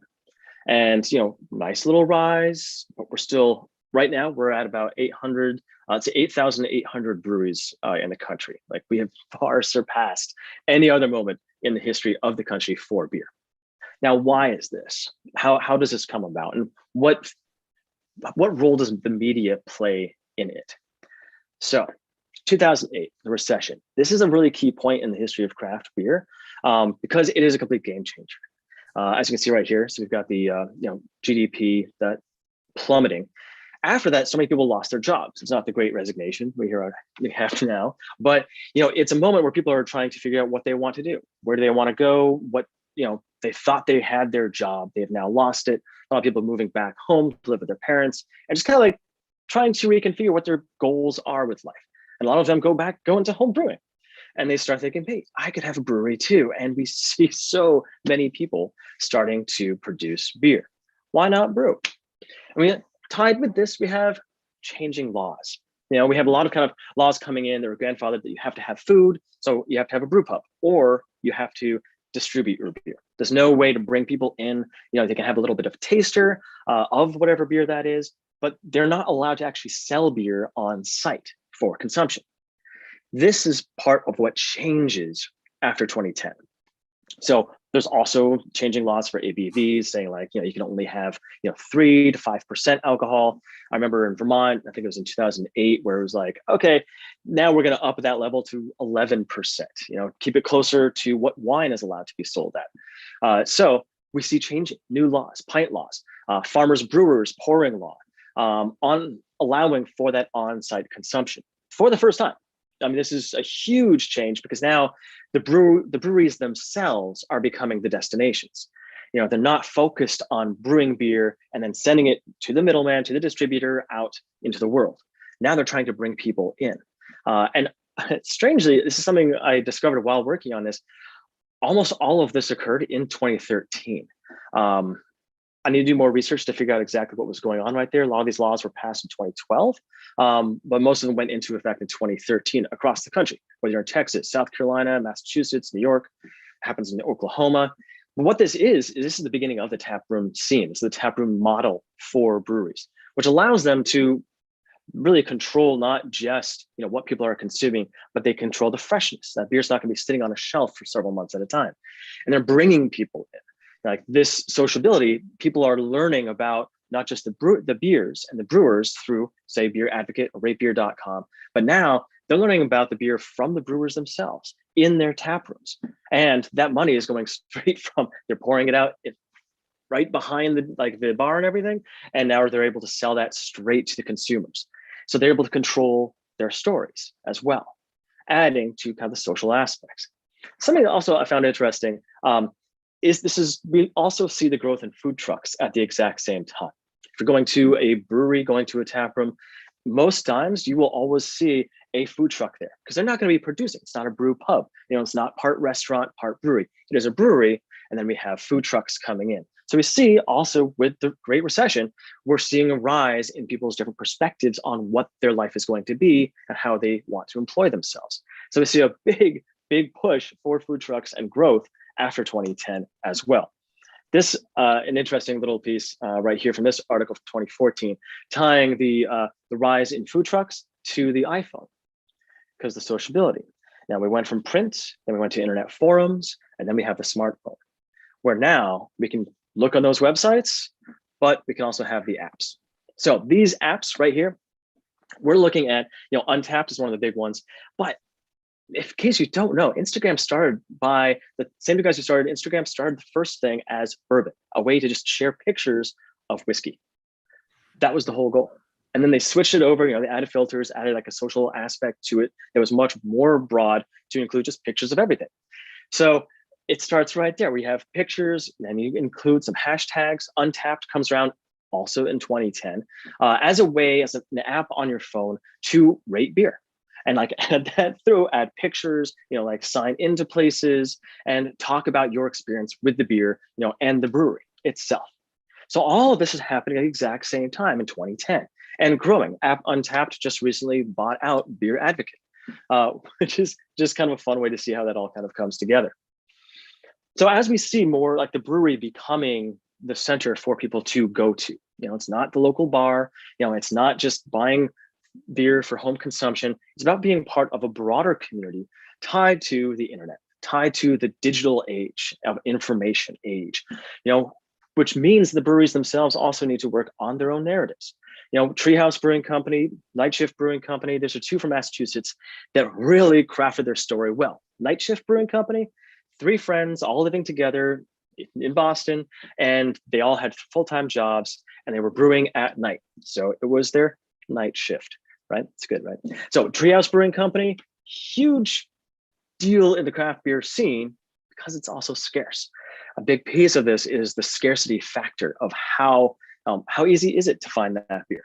And, nice little rise, but we're still, right now, we're at about 800 to 8,800 breweries in the country. We have far surpassed any other moment in the history of the country for beer. Now, why is this? How does this come about? And what role does the media play in it? So 2008, the recession. This is a really key point in the history of craft beer because it is a complete game changer. As you can see right here, so we've got the GDP that plummeting. After that, so many people lost their jobs. It's not the Great Resignation we have now, but it's a moment where people are trying to figure out what they want to do. Where do they want to go? What they thought they had their job, they have now lost it. A lot of people moving back home to live with their parents, and just kind of trying to reconfigure what their goals are with life. And a lot of them go into home brewing. And they start thinking, hey, I could have a brewery too. And we see so many people starting to produce beer. Why not brew? I mean, tied with this, we have changing laws. We have a lot of kind of laws coming in that are grandfathered that you have to have food, so you have to have a brew pub, or you have to distribute your beer. There's no way to bring people in. They can have a little bit of taster of whatever beer that is, but they're not allowed to actually sell beer on site for consumption. This is part of what changes after 2010. So there's also changing laws for ABVs, saying like, you can only have, 3 to 5% alcohol. I remember in Vermont, I think it was in 2008, where it was like, okay, now we're going to up that level to 11%, keep it closer to what wine is allowed to be sold at. So we see changing new laws, pint laws, farmers, brewers, pouring law, on allowing for that on-site consumption for the first time. I mean, this is a huge change because now the breweries themselves are becoming the destinations. They're not focused on brewing beer and then sending it to the middleman, to the distributor, out into the world. Now they're trying to bring people in. And strangely, this is something I discovered while working on this. Almost all of this occurred in 2013. I need to do more research to figure out exactly what was going on right there. A lot of these laws were passed in 2012, but most of them went into effect in 2013 across the country, whether you're in Texas, South Carolina, Massachusetts, New York, happens in Oklahoma. But what this is the beginning of the taproom scene. It's the taproom model for breweries, which allows them to really control not just what people are consuming, but they control the freshness. That beer's not going to be sitting on a shelf for several months at a time. And they're bringing people in. Like this sociability, people are learning about not just the beers and the brewers through, say, Beer Advocate or ratebeer.com, but now they're learning about the beer from the brewers themselves in their tap rooms. And that money is going straight from, they're pouring it out right behind the bar and everything. And now they're able to sell that straight to the consumers. So they're able to control their stories as well, adding to kind of the social aspects. Something that also I found interesting, we also see the growth in food trucks at the exact same time. If you're going to a brewery, going to a tap room, most times you will always see a food truck there because they're not going to be producing. It's not a brew pub. It's not part restaurant, part brewery. It is a brewery, and then we have food trucks coming in. So we see also with the Great Recession, we're seeing a rise in people's different perspectives on what their life is going to be and how they want to employ themselves. So we see a big push for food trucks and growth after 2010 as well. This, an interesting little piece right here from this article from 2014, tying the rise in food trucks to the iPhone, because the sociability. Now we went from print, then we went to internet forums, and then we have the smartphone, where now we can look on those websites, but we can also have the apps. So these apps right here, we're looking at, Untapped is one of the big ones, but in case you don't know, Instagram started by the same guys who started Instagram started the first thing as bourbon, a way to just share pictures of whiskey. That was the whole goal. And then they switched it over, they added filters, added like a social aspect to it that was much more broad to include just pictures of everything. So it starts right there. We have pictures, and you include some hashtags. Untapped comes around also in 2010 as a way, as an app on your phone to rate beer. And like add that through, add pictures, like sign into places and talk about your experience with the beer, and the brewery itself. So all of this is happening at the exact same time in 2010 and growing. App Untapped just recently bought out Beer Advocate, which is just kind of a fun way to see how that all kind of comes together. So as we see more like the brewery becoming the center for people to go to, it's not the local bar, it's not just buying beer for home consumption. It's about being part of a broader community tied to the internet, tied to the digital age of information age, which means the breweries themselves also need to work on their own narratives. Treehouse Brewing Company, Night Shift Brewing Company, there's two from Massachusetts that really crafted their story well. Night Shift Brewing Company, 3 friends all living together in Boston, and they all had full-time jobs and they were brewing at night. So it was their night shift, right? It's good, right? So Treehouse Brewing Company, huge deal in the craft beer scene because it's also scarce. A big piece of this is the scarcity factor of how easy is it to find that beer.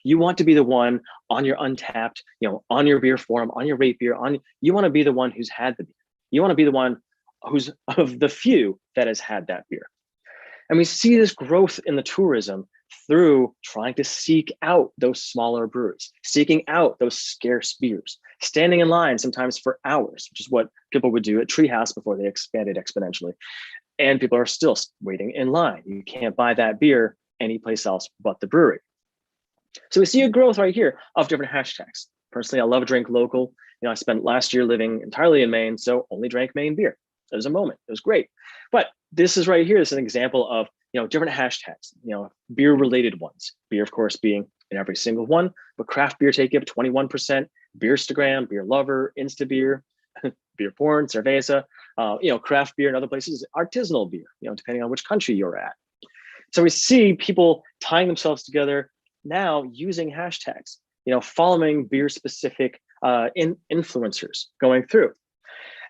You want to be the one on your Untapped, on your beer forum, on your rate beer, you want to be the one who's had the beer. You want to be the one who's of the few that has had that beer. And we see this growth in the tourism through trying to seek out those smaller breweries, seeking out those scarce beers, standing in line sometimes for hours, which is what people would do at Treehouse before they expanded exponentially. And people are still waiting in line. You can't buy that beer anyplace else but the brewery. So we see a growth right here of different hashtags. Personally, I love drink local. I spent last year living entirely in Maine, so only drank Maine beer. There was a moment, it was great. But this is right here, this is an example of different hashtags, beer related ones. Beer, of course, being in every single one, but craft beer take up 21%, Beerstagram, Beer Lover, Insta Beer, beer porn, cerveza, craft beer in other places, artisanal beer, depending on which country you're at. So we see people tying themselves together now using hashtags, following beer specific influencers going through.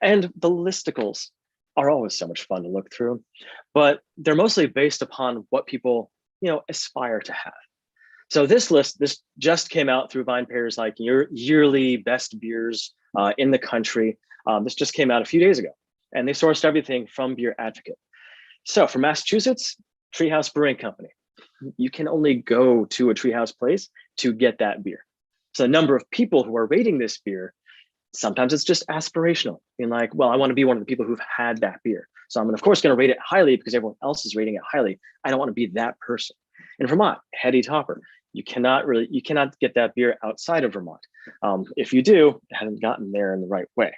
And the listicles are always so much fun to look through, but they're mostly based upon what people, aspire to have. So this list, this just came out through VinePair's like your yearly best beers in the country. This just came out a few days ago, and they sourced everything from Beer Advocate. So for Massachusetts, Treehouse Brewing Company, you can only go to a Treehouse place to get that beer. So the number of people who are rating this beer, sometimes it's just aspirational, being like, well, I want to be one of the people who've had that beer. So I'm of course going to rate it highly because everyone else is rating it highly. I don't want to be that person. In Vermont, Heady Topper, you cannot get that beer outside of Vermont. If you do, it hasn't gotten there in the right way.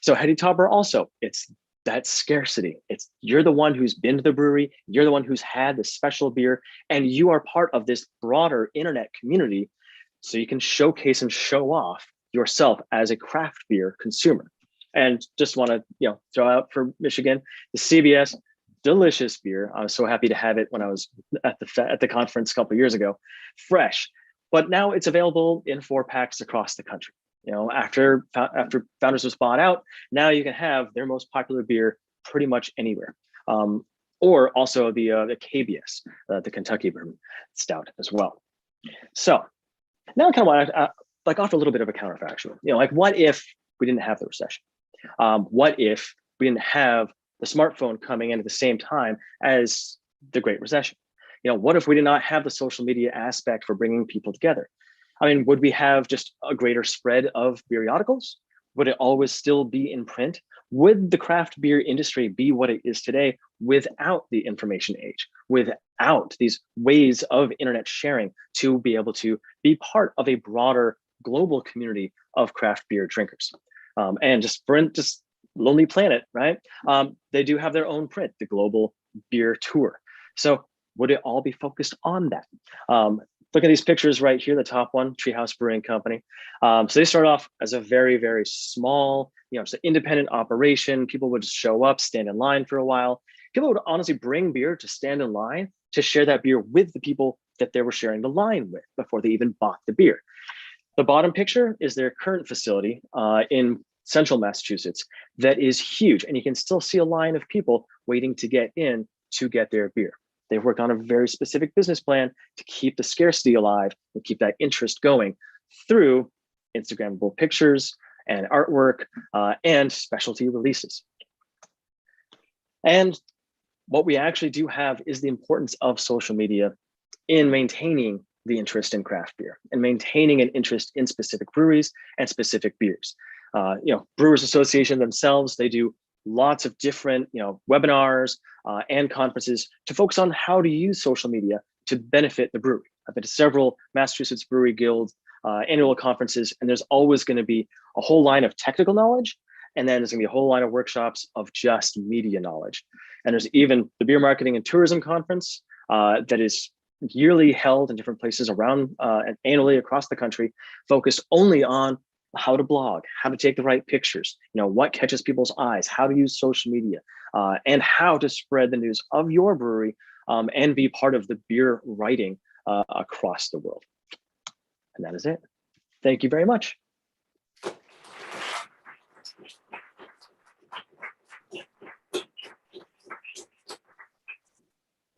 So Heady Topper also, it's that scarcity. It's you're the one who's been to the brewery, you're the one who's had the special beer, and you are part of this broader internet community. So you can showcase and show off yourself as a craft beer consumer. And just want to throw out for Michigan, the CBS delicious beer. I was so happy to have it when I was at the conference a couple of years ago, fresh. But now it's available in 4-packs across the country. After Founders was bought out, now you can have their most popular beer pretty much anywhere. Or also the KBS, the Kentucky Bourbon Stout as well. So now I kind of want to offer a little bit of a counterfactual. What if we didn't have the recession? What if we didn't have the smartphone coming in at the same time as the Great Recession? What if we did not have the social media aspect for bringing people together? I mean, would we have just a greater spread of periodicals? Would it always still be in print? Would the craft beer industry be what it is today without the information age, without these ways of internet sharing to be able to be part of a broader global community of craft beer drinkers? And just Lonely Planet, right? They do have their own print, the Global Beer Tour. So would it all be focused on that? Look at these pictures right here, the top one, Treehouse Brewing Company. So they start off as a very, very small, it's an independent operation. People would just show up, stand in line for a while. People would honestly bring beer to stand in line to share that beer with the people that they were sharing the line with before they even bought the beer. The bottom picture is their current facility in central Massachusetts that is huge, and you can still see a line of people waiting to get in to get their beer. They've worked on a very specific business plan to keep the scarcity alive and keep that interest going through Instagrammable pictures and artwork and specialty releases. And what we actually do have is the importance of social media in maintaining the interest in craft beer and maintaining an interest in specific breweries and specific beers. Brewers Association themselves, they do lots of different, webinars and conferences to focus on how to use social media to benefit the brewery. I've been to several Massachusetts Brewery Guild annual conferences, and there's always going to be a whole line of technical knowledge, and then there's going to be a whole line of workshops of just media knowledge. And there's even the Beer Marketing and Tourism Conference that is yearly held in different places around and annually across the country, focused only on how to blog, how to take the right pictures, what catches people's eyes, how to use social media, and how to spread the news of your brewery and be part of the beer writing across the world. And that is it. Thank you very much.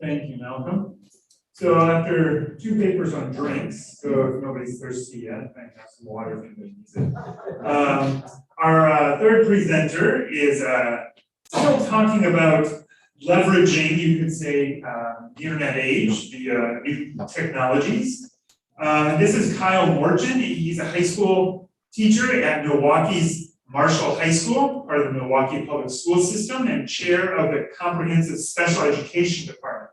Thank you, Malcolm. So after 2 papers on drinks, so if nobody's thirsty yet, I can have some water if anybody needs it. Our third presenter is still talking about leveraging, you could say, the internet age, the new technologies. This is Kyle Morton. He's a high school teacher at Milwaukee's Marshall High School, part of the Milwaukee Public School System, and chair of the Comprehensive Special Education Department.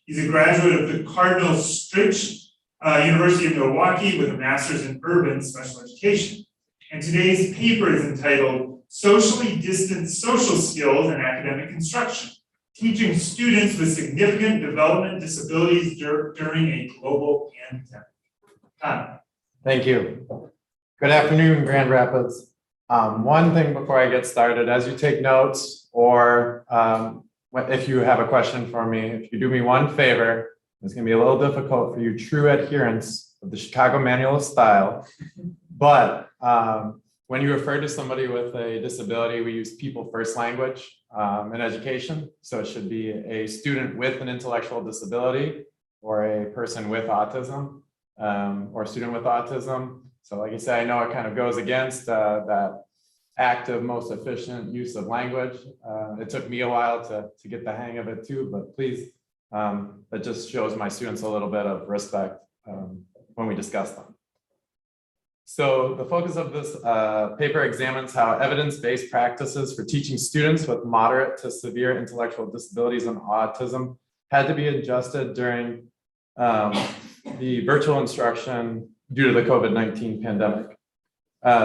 He's a graduate of the Cardinal Stritch University of Milwaukee with a master's in urban special education. And today's paper is entitled Socially Distant Social Skills in Academic Instruction, Teaching Students with Significant Development Disabilities During a Global Pandemic. Thank you. Good afternoon, Grand Rapids. One thing before I get started, as you take notes or if you have a question for me, if you do me one favor, it's going to be a little difficult for you true adherents of the Chicago Manual of Style. But when you refer to somebody with a disability, we use people first language in education. So it should be a student with an intellectual disability or a person with autism or student with autism. So like I said, I know it kind of goes against that active, most efficient use of language. It took me a while to get the hang of it too, but please, that just shows my students a little bit of respect when we discuss them. So the focus of this paper examines how evidence-based practices for teaching students with moderate to severe intellectual disabilities and autism had to be adjusted during the virtual instruction due to the COVID-19 pandemic.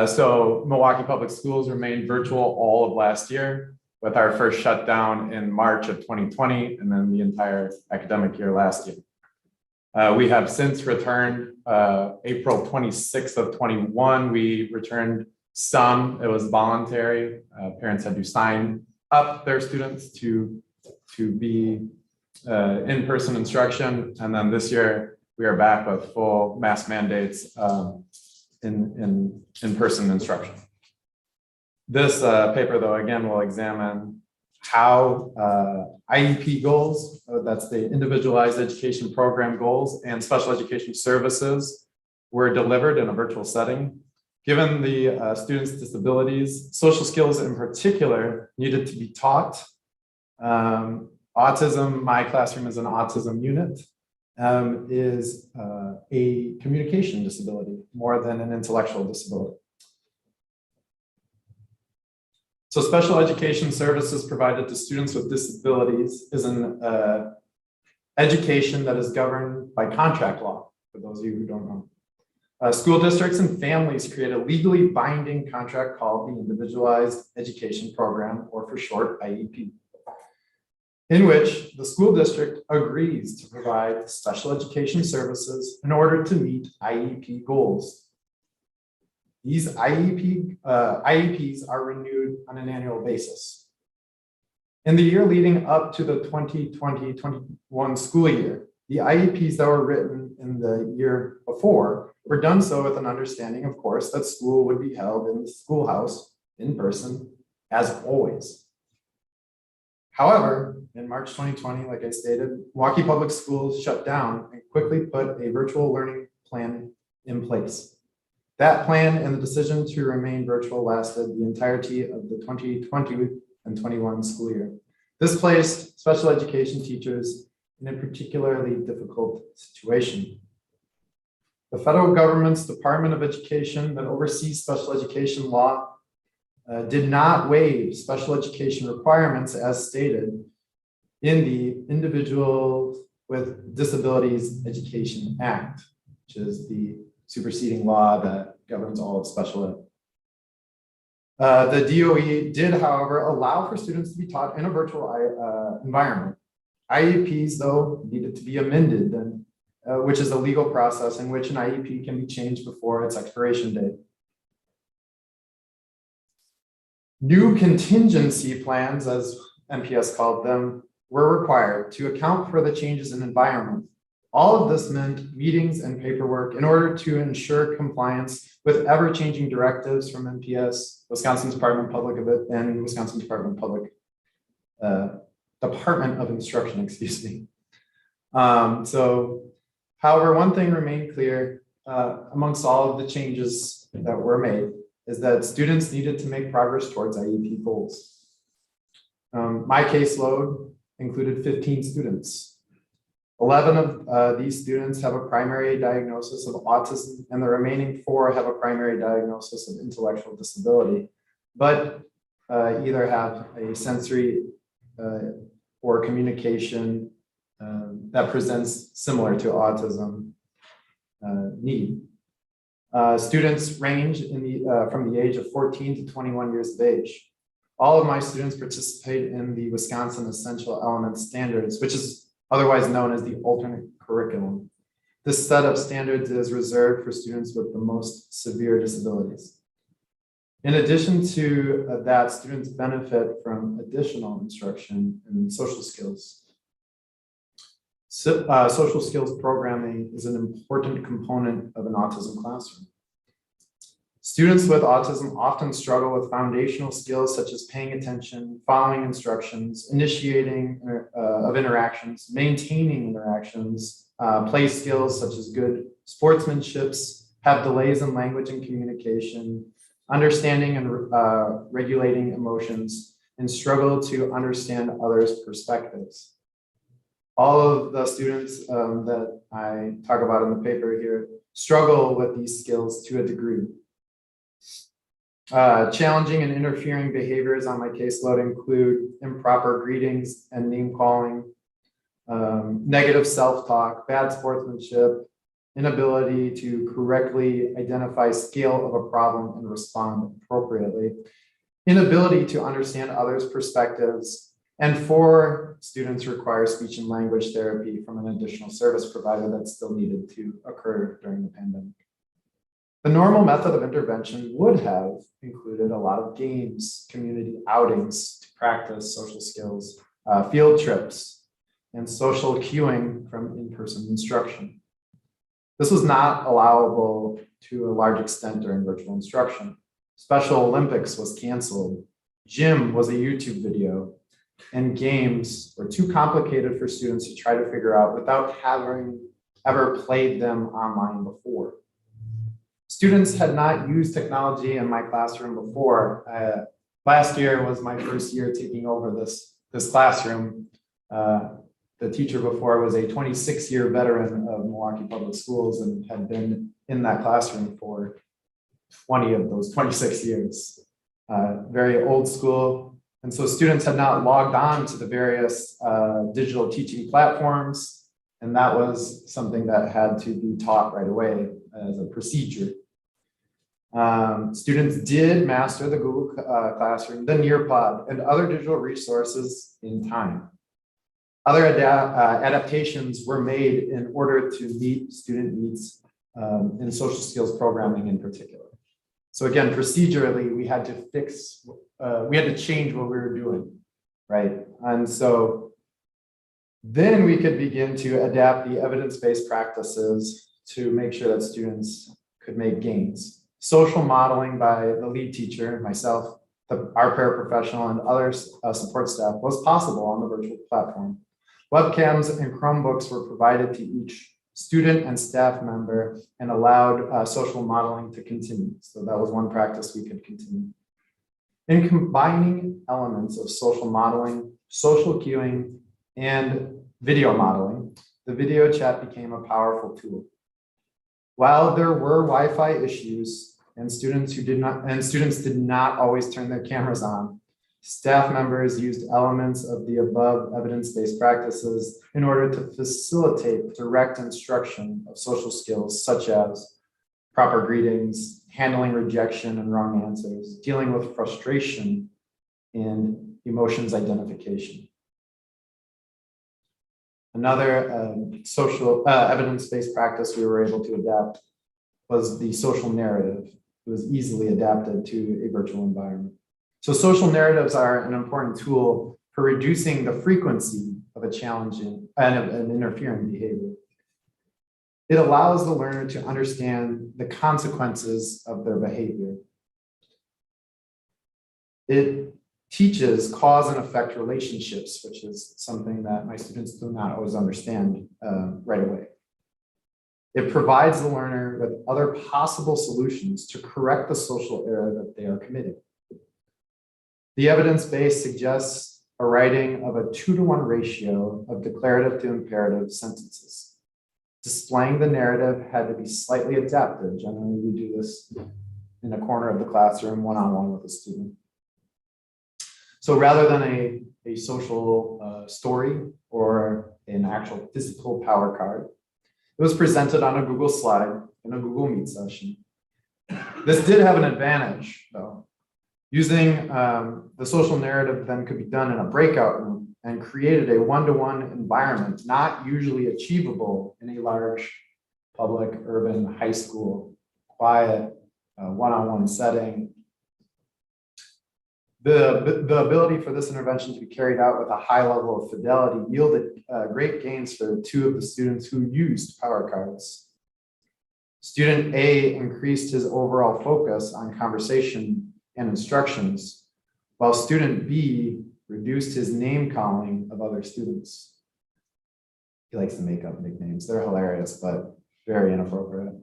So Milwaukee Public Schools remained virtual all of last year, with our first shutdown in March of 2020 and then the entire academic year last year. We have since returned April 26th of 21. We returned some, it was voluntary. Parents had to sign up their students to be in-person instruction. And then this year we are back with full mask mandates in-person instruction. This paper, though, again, will examine how IEP goals, that's the Individualized Education Program goals, and special education services were delivered in a virtual setting. Given the students' disabilities, social skills in particular needed to be taught. Autism, my classroom is an autism unit, is a communication disability more than an intellectual disability. So special education services provided to students with disabilities is an education that is governed by contract law, for those of you who don't know. School districts and families create a legally binding contract called the Individualized Education Program, or for short, IEP, in which the school district agrees to provide special education services in order to meet IEP goals. These IEPs are renewed on an annual basis. In the year leading up to the 2020-21 school year, the IEPs that were written in the year before were done so with an understanding, of course, that school would be held in the schoolhouse in person, as always. However, in March 2020, like I stated, Milwaukee Public Schools shut down and quickly put a virtual learning plan in place. That plan and the decision to remain virtual lasted the entirety of the 2020 and 21 school year. This placed special education teachers in a particularly difficult situation. The federal government's Department of Education that oversees special education law did not waive special education requirements as stated in the Individuals with Disabilities Education Act, which is the superseding law that governs all of special ed. The DOE did, however, allow for students to be taught in a virtual environment. IEPs, though, needed to be amended, which is a legal process in which an IEP can be changed before its expiration date. New contingency plans, as MPS called them, were required to account for the changes in environment. All of this meant meetings and paperwork in order to ensure compliance with ever-changing directives from MPS, Wisconsin Department of Public and Wisconsin Department of Public Department of Instruction, excuse me. However, one thing remained clear amongst all of the changes that were made is that students needed to make progress towards IEP goals. My caseload included 15 students. 11 of these students have a primary diagnosis of autism, and the remaining 4 have a primary diagnosis of intellectual disability, but either have a sensory or communication that presents similar to autism need. Students range from the age of 14 to 21 years of age. All of my students participate in the Wisconsin Essential Elements Standards, which is otherwise known as the alternate curriculum. This set of standards is reserved for students with the most severe disabilities. In addition to that, students benefit from additional instruction in social skills. Social skills programming is an important component of an autism classroom. Students with autism often struggle with foundational skills such as paying attention, following instructions, initiating of interactions, maintaining interactions, play skills such as good sportsmanship, have delays in language and communication, understanding and regulating emotions, and struggle to understand others' perspectives. All of the students that I talk about in the paper here struggle with these skills to a degree. Challenging and interfering behaviors on my caseload include improper greetings and name calling, negative self-talk, bad sportsmanship, inability to correctly identify scale of a problem and respond appropriately, inability to understand others' perspectives, and 4 students require speech and language therapy from an additional service provider that still needed to occur during the pandemic. The normal method of intervention would have included a lot of games, community outings to practice social skills, field trips, and social cueing from in-person instruction. This was not allowable to a large extent during virtual instruction. Special Olympics was canceled, gym was a YouTube video, and games were too complicated for students to try to figure out without having ever played them online before. Students had not used technology in my classroom before. Last year was my first year taking over this classroom. The teacher before was a 26-year veteran of Milwaukee Public Schools and had been in that classroom for 20 of those 26 years. Very old school. And so students had not logged on to the various digital teaching platforms. And that was something that had to be taught right away as a procedure. Students did master the Google Classroom, the Nearpod, and other digital resources in time. Other adaptations were made in order to meet student needs in social skills programming in particular. So again, procedurally, we had to change what we were doing, right? And so then we could begin to adapt the evidence-based practices to make sure that students could make gains. Social modeling by the lead teacher, myself, our paraprofessional, and other support staff was possible on the virtual platform. Webcams and Chromebooks were provided to each student and staff member and allowed social modeling to continue. So that was one practice we could continue. In combining elements of social modeling, social cueing, and video modeling, the video chat became a powerful tool. While there were Wi-Fi issues and students did not always turn their cameras on, staff members used elements of the above evidence-based practices in order to facilitate direct instruction of social skills such as proper greetings, handling rejection and wrong answers, dealing with frustration, and emotions identification. Another social evidence-based practice we were able to adapt was the social narrative. It was easily adapted to a virtual environment. So social narratives are an important tool for reducing the frequency of a challenging and an interfering behavior. It allows the learner to understand the consequences of their behavior. It teaches cause and effect relationships, which is something that my students do not always understand right away. It provides the learner with other possible solutions to correct the social error that they are committing. The evidence base suggests a writing of a 2-to-1 ratio of declarative to imperative sentences. Displaying the narrative had to be slightly adapted. Generally, we do this in a corner of the classroom, one-on-one with a student. So rather than a social story or an actual physical power card, it was presented on a Google slide in a Google Meet session. This did have an advantage, though. Using the social narrative then could be done in a breakout room and created a one-to-one environment not usually achievable in a large public urban high school, quiet, one-on-one setting. The ability for this intervention to be carried out with a high level of fidelity yielded great gains for 2 of the students who used power cards. Student A increased his overall focus on conversation and instructions, while student B reduced his name calling of other students. He likes to make up nicknames. They're hilarious, but very inappropriate.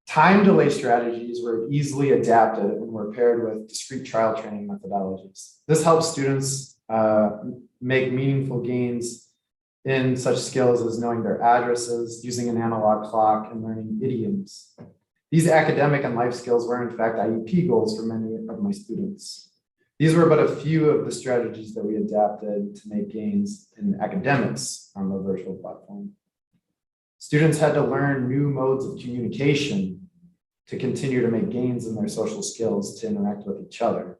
Time delay strategies were easily adapted and were paired with discrete trial training methodologies. This helps students make meaningful gains in such skills as knowing their addresses, using an analog clock, and learning idioms. These academic and life skills were in fact IEP goals for many of my students. These were but a few of the strategies that we adapted to make gains in academics on the virtual platform. Students had to learn new modes of communication to continue to make gains in their social skills to interact with each other.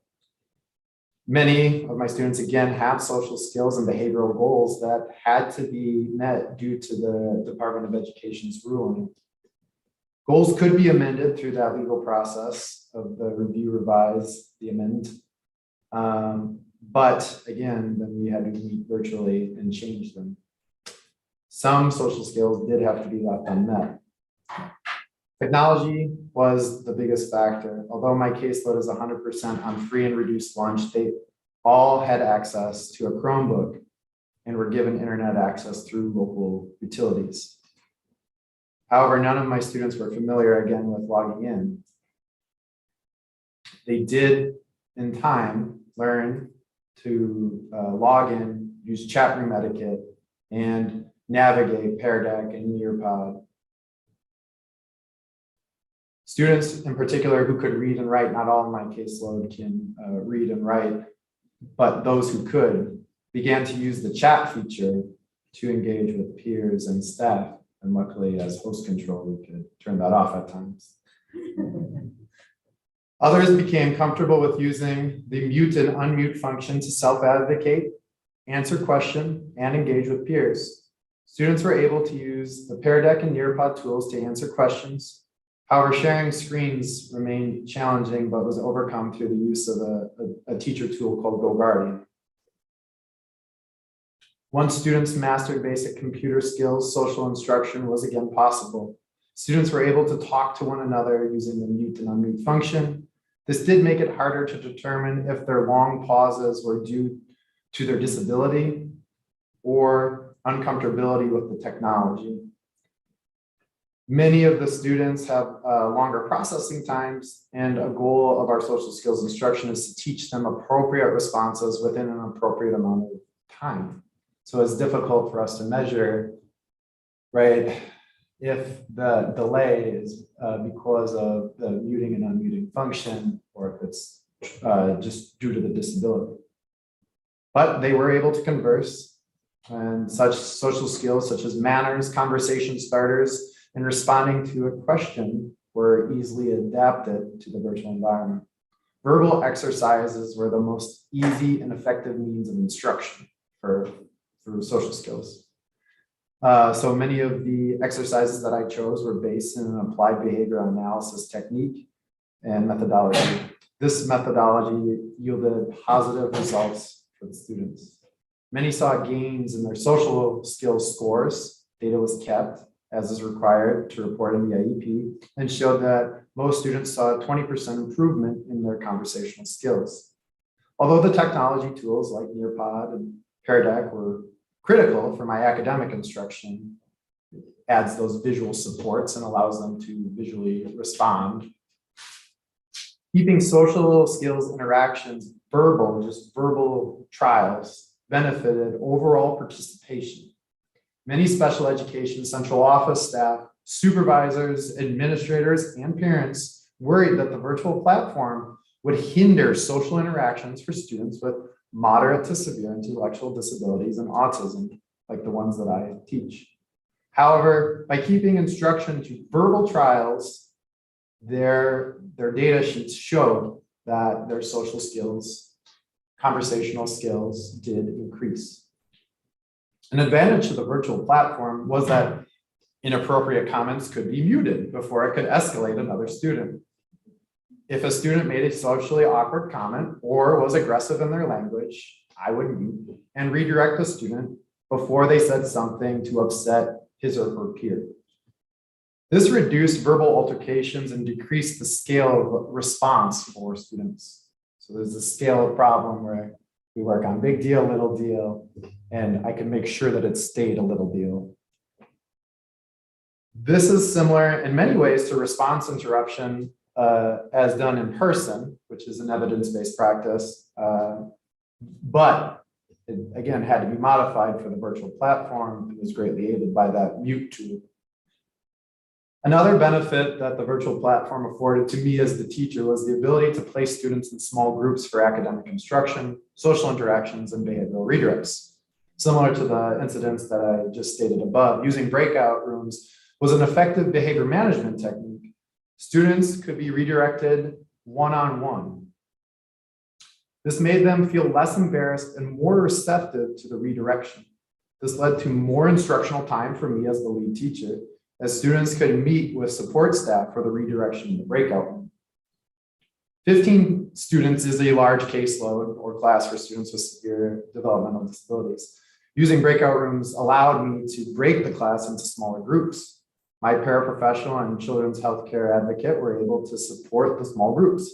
Many of my students, again, have social skills and behavioral goals that had to be met due to the Department of Education's ruling. Goals could be amended through that legal process of the review, revise, the amend. But again, then we had to meet virtually and change them. Some social skills did have to be left unmet. Technology was the biggest factor. Although my caseload is 100% on free and reduced lunch, they all had access to a Chromebook and were given internet access through local utilities. However, none of my students were familiar again with logging in. They did in time learn to log in, use chat room etiquette, and navigate Pear Deck and Nearpod. Students in particular who could read and write, not all in my caseload can read and write, but those who could began to use the chat feature to engage with peers and staff. And luckily, as host control, we could turn that off at times. Others became comfortable with using the mute and unmute function to self-advocate, answer questions, and engage with peers. Students were able to use the Pear Deck and Nearpod tools to answer questions. However, sharing screens remained challenging, but was overcome through the use of a teacher tool called GoGuardian. Once students mastered basic computer skills, social instruction was again possible. Students were able to talk to one another using the mute and unmute function. This did make it harder to determine if their long pauses were due to their disability or uncomfortability with the technology. Many of the students have longer processing times, and a goal of our social skills instruction is to teach them appropriate responses within an appropriate amount of time. So it's difficult for us to measure, right, if the delay is because of the muting and unmuting function, or if it's just due to the disability. But they were able to converse, and such social skills such as manners, conversation starters, and responding to a question were easily adapted to the virtual environment. Verbal exercises were the most easy and effective means of instruction for social skills. So many of the exercises that I chose were based in an applied behavioral analysis technique and methodology. This methodology yielded positive results for the students. Many saw gains in their social skills scores. Data was kept. as is required to report in the IEP, and showed that most students saw a 20% improvement in their conversational skills. Although the technology tools like Nearpod and Pear Deck were critical for my academic instruction, it adds those visual supports and allows them to visually respond. Keeping social skills interactions verbal, just verbal trials, benefited overall participation. Many special education central office staff, supervisors, administrators, and parents worried that the virtual platform would hinder social interactions for students with moderate to severe intellectual disabilities and autism, like the ones that I teach. However, by keeping instruction to verbal trials, their data sheets showed that their social skills, conversational skills did increase. An advantage to the virtual platform was that inappropriate comments could be muted before it could escalate another student. If a student made a socially awkward comment or was aggressive in their language, I would mute and redirect the student before they said something to upset his or her peer. This reduced verbal altercations and decreased the scale of response for students. So there's a scale of problem where we work on big deal, little deal, and I can make sure that it stayed a little deal. This is similar in many ways to response interruption as done in person, which is an evidence-based practice, but it again had to be modified for the virtual platform and was greatly aided by that mute tool. Another benefit that the virtual platform afforded to me as the teacher was the ability to place students in small groups for academic instruction, social interactions, and behavioral redirects. Similar to the incidents that I just stated above, using breakout rooms was an effective behavior management technique. Students could be redirected one-on-one. This made them feel less embarrassed and more receptive to the redirection. This led to more instructional time for me as the lead teacher, as students could meet with support staff for the redirection in the breakout room. 15 students is a large caseload or class for students with severe developmental disabilities. Using breakout rooms allowed me to break the class into smaller groups. My paraprofessional and children's healthcare advocate were able to support the small groups.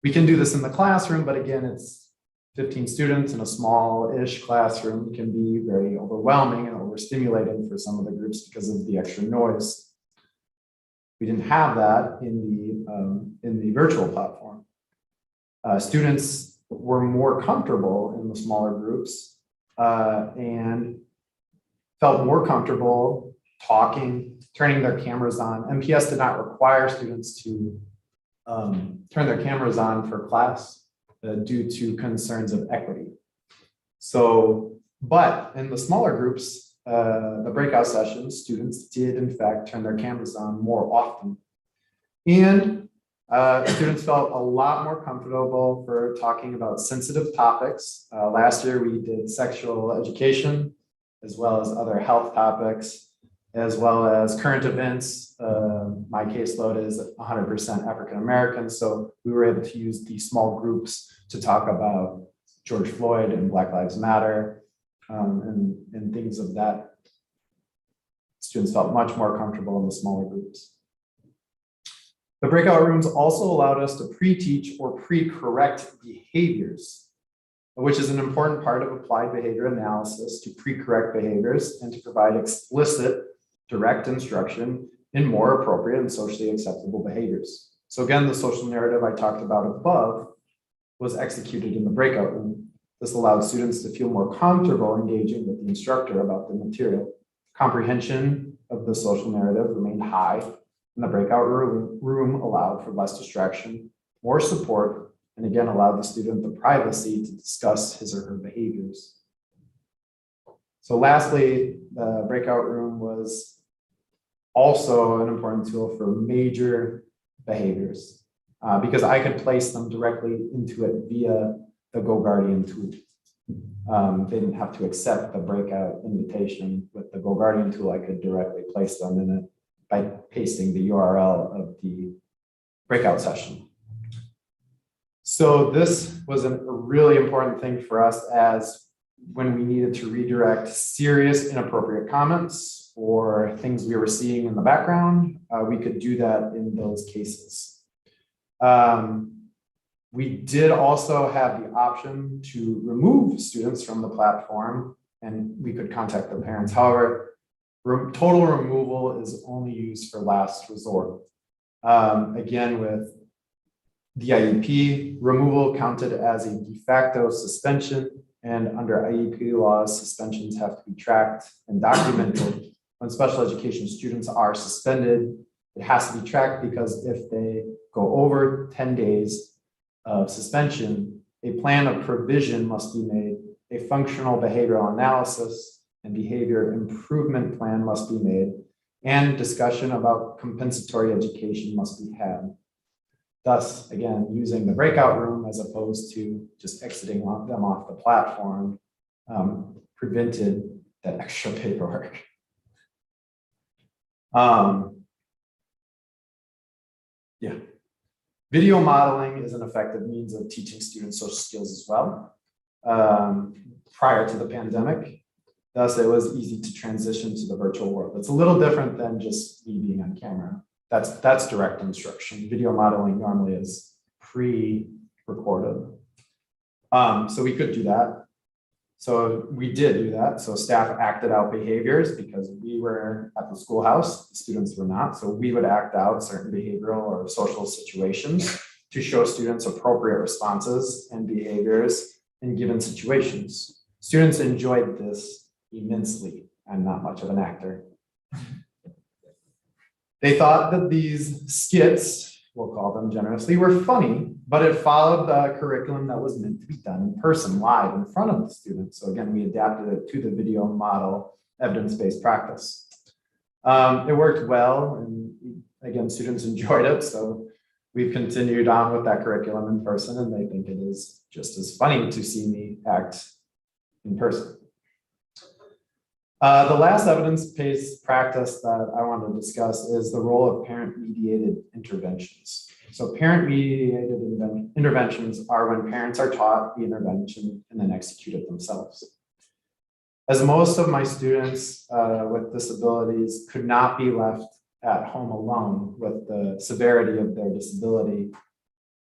We can do this in the classroom, but again, it's 15 students in a small-ish classroom can be very overwhelming and overstimulating for some of the groups because of the extra noise. We didn't have that in the virtual platform. Students were more comfortable in the smaller groups and felt more comfortable talking, turning their cameras on. MPS did not require students to turn their cameras on for class due to concerns of equity. So, but in the smaller groups, the breakout sessions, students did in fact turn their cameras on more often. And students felt a lot more comfortable for talking about sensitive topics. Last year we did sexual education, as well as other health topics, as well as current events. My caseload is 100% African American, so we were able to use these small groups to talk about George Floyd and Black Lives Matter and things of that. Students felt much more comfortable in the smaller groups. The breakout rooms also allowed us to pre-teach or pre-correct behaviors, which is an important part of applied behavior analysis, to pre-correct behaviors and to provide explicit, direct instruction in more appropriate and socially acceptable behaviors. So again, the social narrative I talked about above was executed in the breakout room. This allowed students to feel more comfortable engaging with the instructor about the material. Comprehension of the social narrative remained high, and the breakout room allowed for less distraction, more support, and again allowed the student the privacy to discuss his or her behaviors. So lastly, the breakout room was also an important tool for major behaviors because I could place them directly into it via the GoGuardian tool. They didn't have to accept the breakout invitation. With the GoGuardian tool, I could directly place them in it by pasting the URL of the breakout session. So this was a really important thing for us as when we needed to redirect serious inappropriate comments or things we were seeing in the background, we could do that in those cases. We did also have the option to remove students from the platform, and we could contact their parents. However, total removal is only used for last resort. Again, with the IEP, removal counted as a de facto suspension, and under IEP laws, suspensions have to be tracked and documented. When special education students are suspended, it has to be tracked because if they go over 10 days of suspension, a plan of provision must be made, a functional behavioral analysis and behavior improvement plan must be made, and discussion about compensatory education must be had. Thus, again, using the breakout room as opposed to just exiting them off the platform prevented that extra paperwork. Yeah. Video modeling is an effective means of teaching students social skills as well. Prior to the pandemic, thus it was easy to transition to the virtual world. It's a little different than just me being on camera. That's direct instruction. Video modeling normally is pre-recorded. So we could do that. So we did do that. So staff acted out behaviors because we were at the schoolhouse, the students were not. So we would act out certain behavioral or social situations to show students appropriate responses and behaviors in given situations. Students enjoyed this immensely. I'm not much of an actor. They thought that these skits, we'll call them generously, were funny, but it followed the curriculum that was meant to be done in person, live in front of the students. So again, we adapted it to the video model, evidence-based practice. It worked well, and again, students enjoyed it. So we've continued on with that curriculum in person, and they think it is just as funny to see me act in person. The last evidence-based practice that I want to discuss is the role of parent-mediated interventions. So parent-mediated interventions are when parents are taught the intervention and then execute it themselves. As most of my students with disabilities could not be left at home alone with the severity of their disability,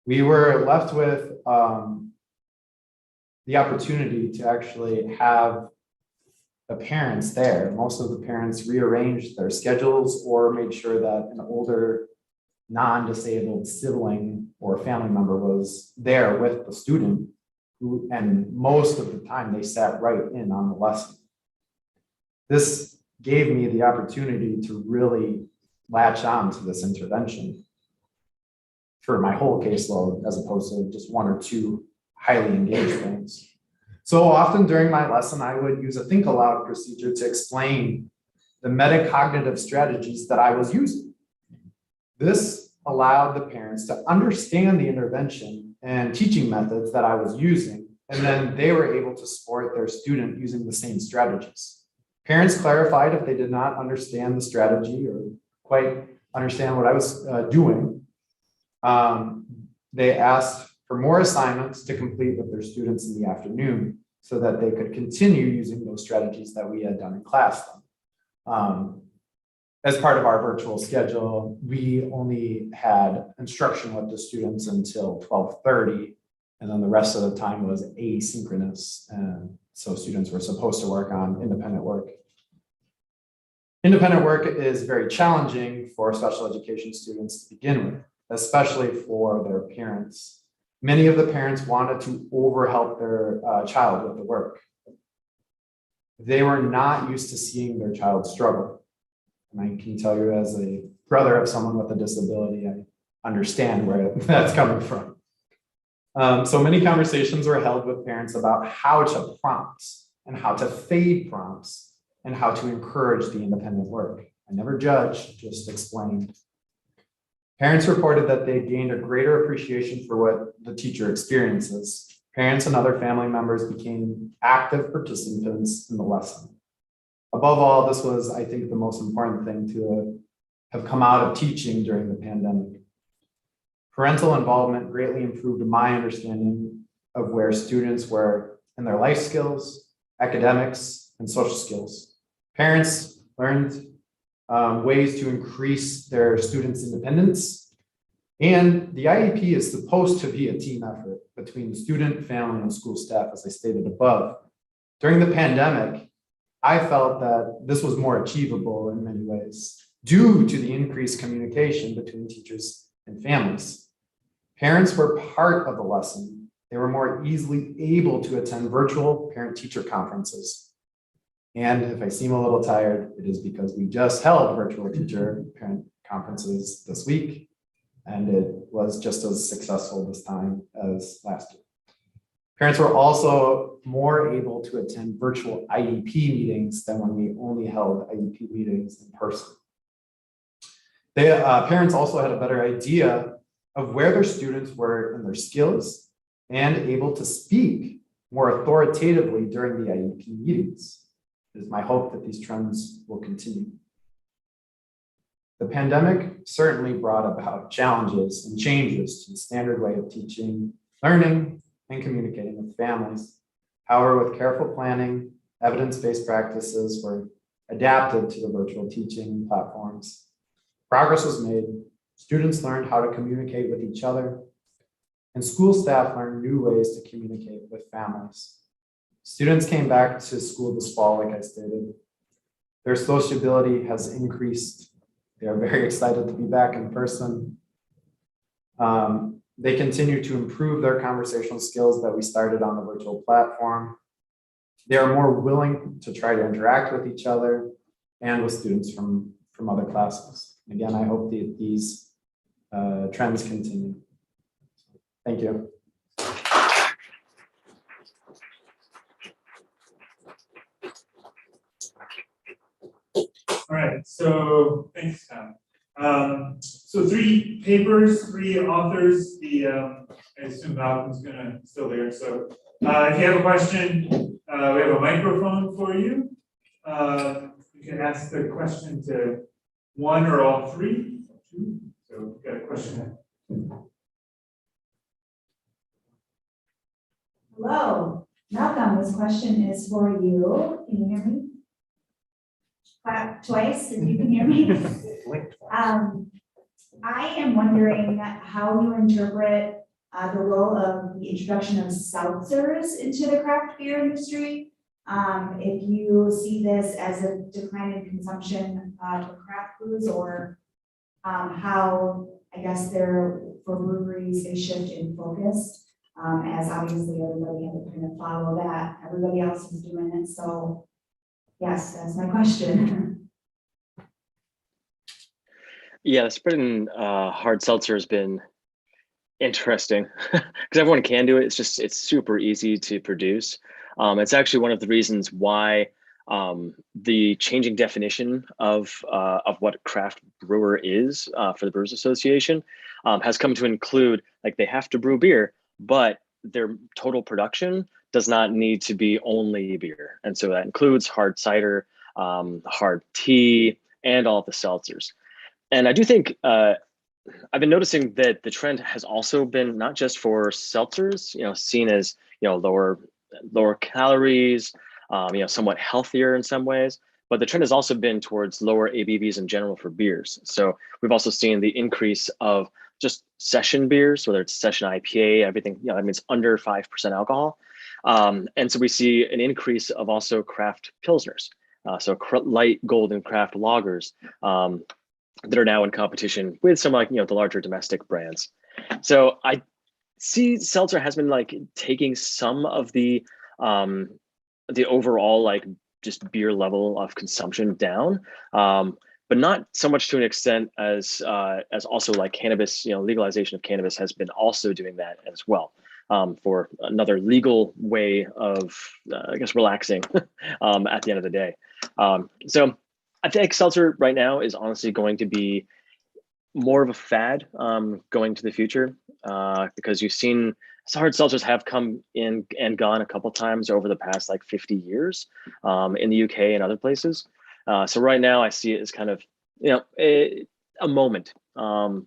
we were left with the opportunity to actually have the parents there. Most of the parents rearranged their schedules or made sure that an older non-disabled sibling or family member was there with the student, and most of the time they sat right in on the lesson. This gave me the opportunity to really latch on to this intervention for my whole caseload as opposed to just one or two highly engaged things. So often during my lesson, I would use a think aloud procedure to explain the metacognitive strategies that I was using. This allowed the parents to understand the intervention and teaching methods that I was using, and then they were able to support their student using the same strategies. Parents clarified if they did not understand the strategy or quite understand what I was doing. They asked for more assignments to complete with their students in the afternoon so that they could continue using those strategies that we had done in class. As part of our virtual schedule, we only had instruction with the students until 12:30, and then the rest of the time was asynchronous. And so students were supposed to work on independent work. Independent work is very challenging for special education students to begin with, especially for their parents. Many of the parents wanted to overhelp their child with the work. They were not used to seeing their child struggle. And I can tell you, as a brother of someone with a disability, I understand where that's coming from. So many conversations were held with parents about how to prompt and how to fade prompts and how to encourage the independent work. I never judged, just explained. Parents reported that they gained a greater appreciation for what the teacher experiences. Parents and other family members became active participants in the lesson. Above all, this was, I think, the most important thing to have come out of teaching during the pandemic. Parental involvement greatly improved my understanding of where students were in their life skills, academics, and social skills. Parents learned ways to increase their students' independence. And the IEP is supposed to be a team effort between student, family, and school staff, as I stated above. During the pandemic, I felt that this was more achievable in many ways due to the increased communication between teachers and families. Parents were part of the lesson. They were more easily able to attend virtual parent-teacher conferences. And if I seem a little tired, it is because we just held virtual teacher parent conferences this week, and it was just as successful this time as last year. Parents were also more able to attend virtual IEP meetings than when we only held IEP meetings in person. Parents also had a better idea of where their students were in their skills and able to speak more authoritatively during the IEP meetings. It is my hope that these trends will continue. The pandemic certainly brought about challenges and changes to the standard way of teaching, learning, and communicating with families. However, with careful planning, evidence-based practices were adapted to the virtual teaching platforms. Progress was made. Students learned how to communicate with each other, and school staff learned new ways to communicate with families. Students came back to school this fall, like I stated. Their sociability has increased. They are very excited to be back in person. They continue to improve their conversational skills that we started on the virtual platform. They are more willing to try to interact with each other and with students from other classes. Again, I hope that these trends continue. Thank you. All right, so thanks, Tom. So 3 papers, 3 authors. I assume Malcolm's still there. So if you have a question, we have a microphone for you. You can ask the question to one or all 3. So we've got a question. Hello, Malcolm, this question is for you. Can you hear me? Clap twice if you can hear me. I am wondering how you interpret the role of the introduction of seltzers into the craft beer industry. If you see this as a decline in consumption for craft foods, or how, I guess, for breweries, a shift in focus. As obviously everybody had to kind of follow that. Everybody else is doing it. So yes, that's my question. Yeah, the spread in hard seltzer has been interesting because everyone can do it. It's super easy to produce. It's actually one of the reasons why the changing definition of what craft brewer is for the Brewers Association has come to include, like, they have to brew beer, but their total production does not need to be only beer. And so that includes hard cider, hard tea, and all the seltzers. And I do think I've been noticing that the trend has also been not just for seltzers, seen as, lower calories, somewhat healthier in some ways, but the trend has also been towards lower ABVs in general for beers. So we've also seen the increase of just session beers, whether it's session IPA, everything, that means under 5% alcohol. And so we see an increase of also craft pilsners, so light golden craft lagers that are now in competition with some, like, the larger domestic brands. So I see seltzer has been taking some of the overall just beer level of consumption down, but not so much to an extent as also cannabis. Legalization of cannabis has been also doing that as well, for another legal way of relaxing at the end of the day. So I think seltzer right now is honestly going to be more of a fad going to the future, because you've seen hard seltzers have come in and gone a couple times over the past 50 years in the UK and other places. So right now I see it as kind of, a moment.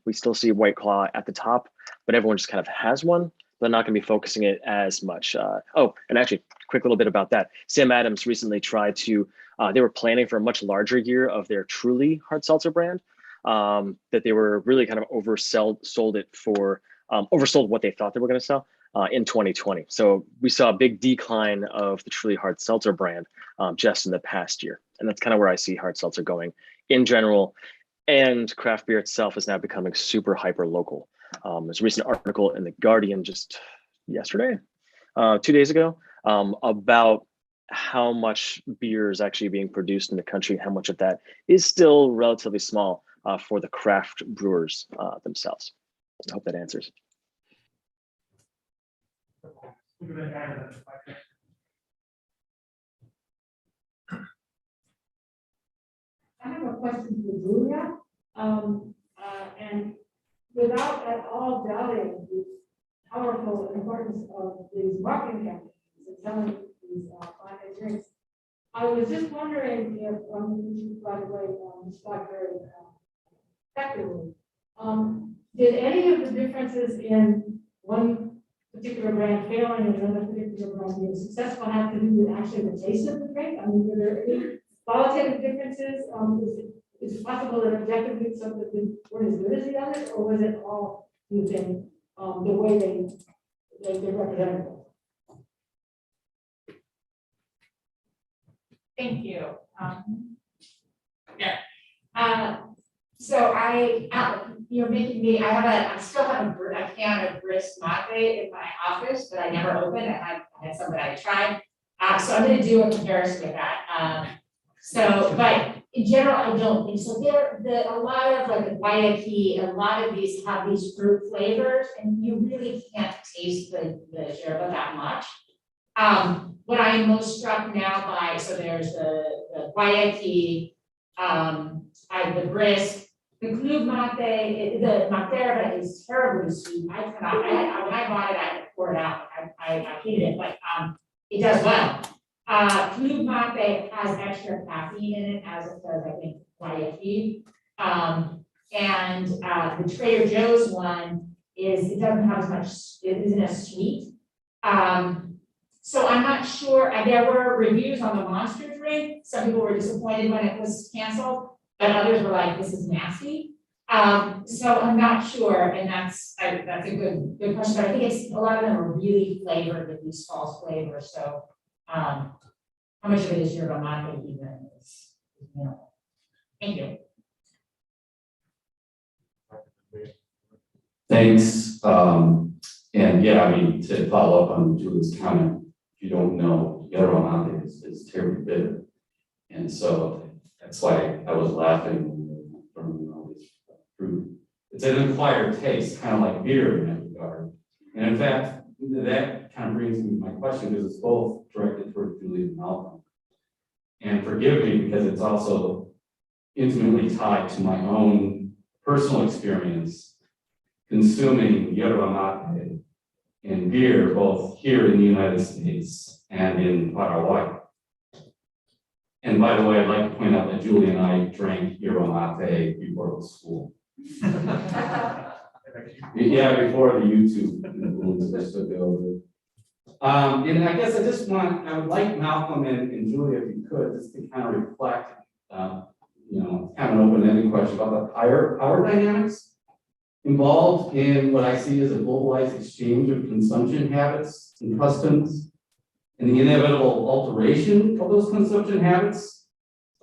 We still see White Claw at the top, but everyone just kind of has one. they're not going to be focusing it as much. Oh, and actually, quick little bit about that. Sam Adams recently tried to, they were planning for a much larger year of their Truly hard seltzer brand, that they were really kind of oversold it for, oversold what they thought they were going to sell in 2020. So we saw a big decline of the Truly hard seltzer brand just in the past year. And that's kind of where I see hard seltzer going in general. And craft beer itself is now becoming super hyper local. There's a recent article in The Guardian just yesterday, 2 days ago, about how much beer is actually being produced in the country, how much of that is still relatively small for the craft brewers themselves. I hope that answers. I have a question for Julia, and without at all doubting the powerful importance of these marketing campaigns and selling these fine drinks, I was just wondering if, which by the way, described very effectively, did any of the differences in one particular brand failing and another particular brand being successful have to do with actually the taste of the drink? I mean, were there any qualitative differences? Is it possible that objectively some of them weren't as good as the others, or was it all, you think, the way they represented it? Thank you. So you're making me, I still have a can of brisk mate in my office, but I never opened. I had some that I tried. So I'm gonna do a comparison with that. But in general, I don't think so. A lot of like the Guayaki, a lot of these have these fruit flavors, and you really can't taste the yerba that much. What I am most struck now by, so there's the Guayaki, the brisk, the Club Mate, the Materva is terribly sweet. When I bought it, I had to pour it out. I hated it, but it does well. Club Mate has extra caffeine in it, as it does, I think, Guayaki. And the Trader Joe's one it doesn't have as much, it isn't as sweet. So I'm not sure, there were reviews on the Monster drink. Some people were disappointed when it was canceled, but others were like, this is nasty. So I'm not sure, and that's a good question, but I think a lot of them are really flavored with these false flavors, so how much of it is yerba mate even is minimal. Thank you. Thanks. And yeah, I mean, to follow up on Julie's comment, if you don't know, yerba mate is terribly bitter. And so that's why I was laughing from all this fruit. It's an acquired taste, kind of like beer in that regard. And in fact, that kind of brings me to my question, because it's both directed toward Julie and Malcolm. And forgive me, because it's also intimately tied to my own personal experience consuming yerba mate and beer, both here in the United States and in Paraguay. And by the way, I'd like to point out that Julie and I drank yerba mate before it was school. Yeah, before the YouTube influencers took over. And I guess I would like Malcolm and Julie, if you could, just to kind of reflect, kind of an open-ended question about the power dynamics involved in what I see as a globalized exchange of consumption habits and customs, and the inevitable alteration of those consumption habits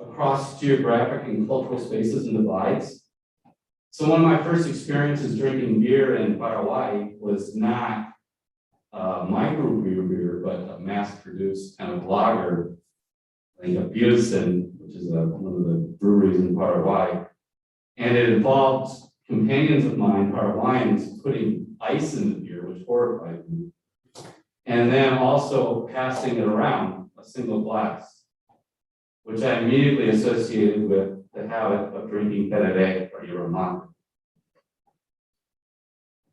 across geographic and cultural spaces and divides. So one of my first experiences drinking beer in Paraguay was not microbrew beer, but a mass-produced kind of lager, I think of Pilsen, which is one of the breweries in Paraguay. And it involved companions of mine, Paraguayans, putting ice in the beer, which horrified me. And then also passing it around, a single glass, which I immediately associated with the habit of drinking tereré or yerba mate.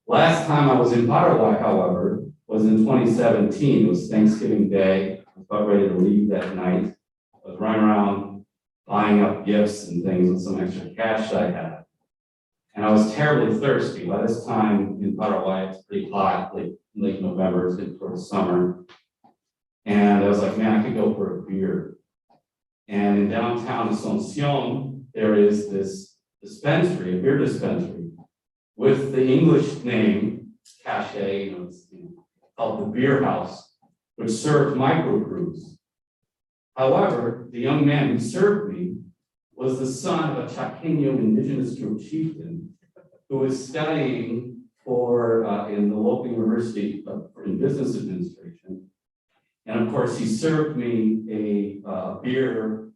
Last time I was in Paraguay, however, was in 2017. It was Thanksgiving Day. I was about ready to leave that night. I was running around buying up gifts and things with some extra cash I had. And I was terribly thirsty. By this time in Paraguay, it's pretty hot, like late November, it's getting towards summer. And I was like, man, I could go for a beer. And in downtown Asuncion, there is this dispensary, a beer dispensary, with the English name, cachet, it's called the Beer House, which served microbrews. However, the young man who served me was the son of a Chaqueño indigenous group chieftain who was studying in the local university in business administration. And of course, he served me a beer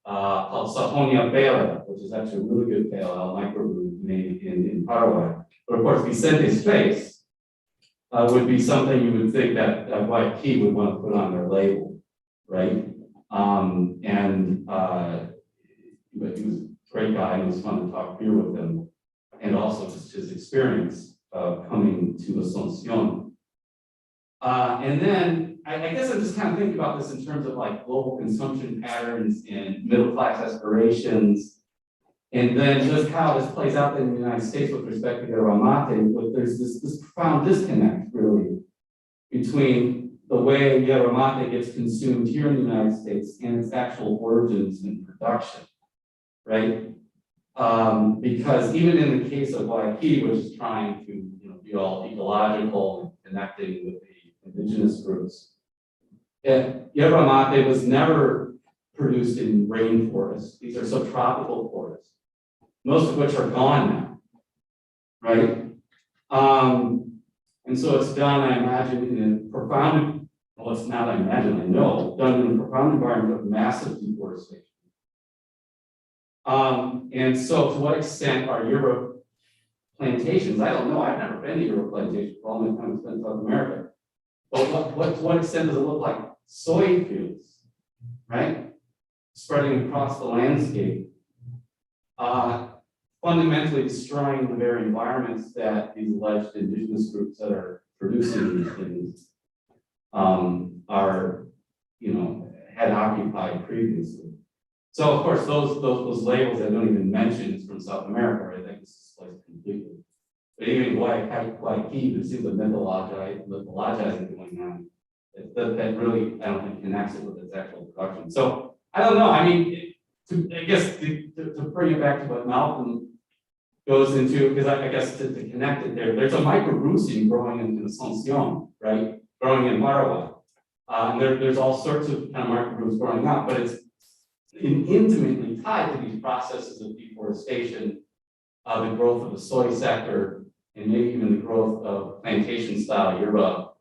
called Sajonia Pale, which is actually a really good pale ale microbrew made in Paraguay. But of course, Vicente's face would be something you would think that Guayaquil would want to put on their label, right? But he was a great guy, and it was fun to talk beer with him, and also just his experience coming to Asuncion. And then I guess I'm just kind of thinking about this in terms of like global consumption patterns and middle class aspirations, and then just how this plays out in the United States with respect to yerba mate. But there's this profound disconnect really between the way yerba mate gets consumed here in the United States and its actual origins and production, right? Because even in the case of Guayaquil, which is trying to be all ecological and connecting with the indigenous groups, yerba mate was never produced in rainforests. These are subtropical forests, most of which are gone now, right? And so it's done, I imagine, in a profound, well, it's not, I imagine, I know, done in a profound environment of massive deforestation. And so to what extent are yerba plantations? I don't know, I've never been to yerba plantations for all my time spent in South America. But to what extent does it look like soy fields, right? Spreading across the landscape, fundamentally destroying the very environments that these alleged indigenous groups that are producing these things had occupied previously. So of course, those labels I don't even mention is from South America, right? I think this is displaced completely. But even Guayaquil, there seems a mythologizing going on that really, I don't think, connects it with its actual production. So I don't know. I mean, I guess to bring it back to what Malcolm goes into, because I guess to connect it there's a microbrew scene growing in Asuncion, right? Growing in Paraguay. And there's all sorts of kind of microbrews growing up, but it's intimately tied to these processes of deforestation, the growth of the soy sector, and maybe even the growth of plantation-style yerba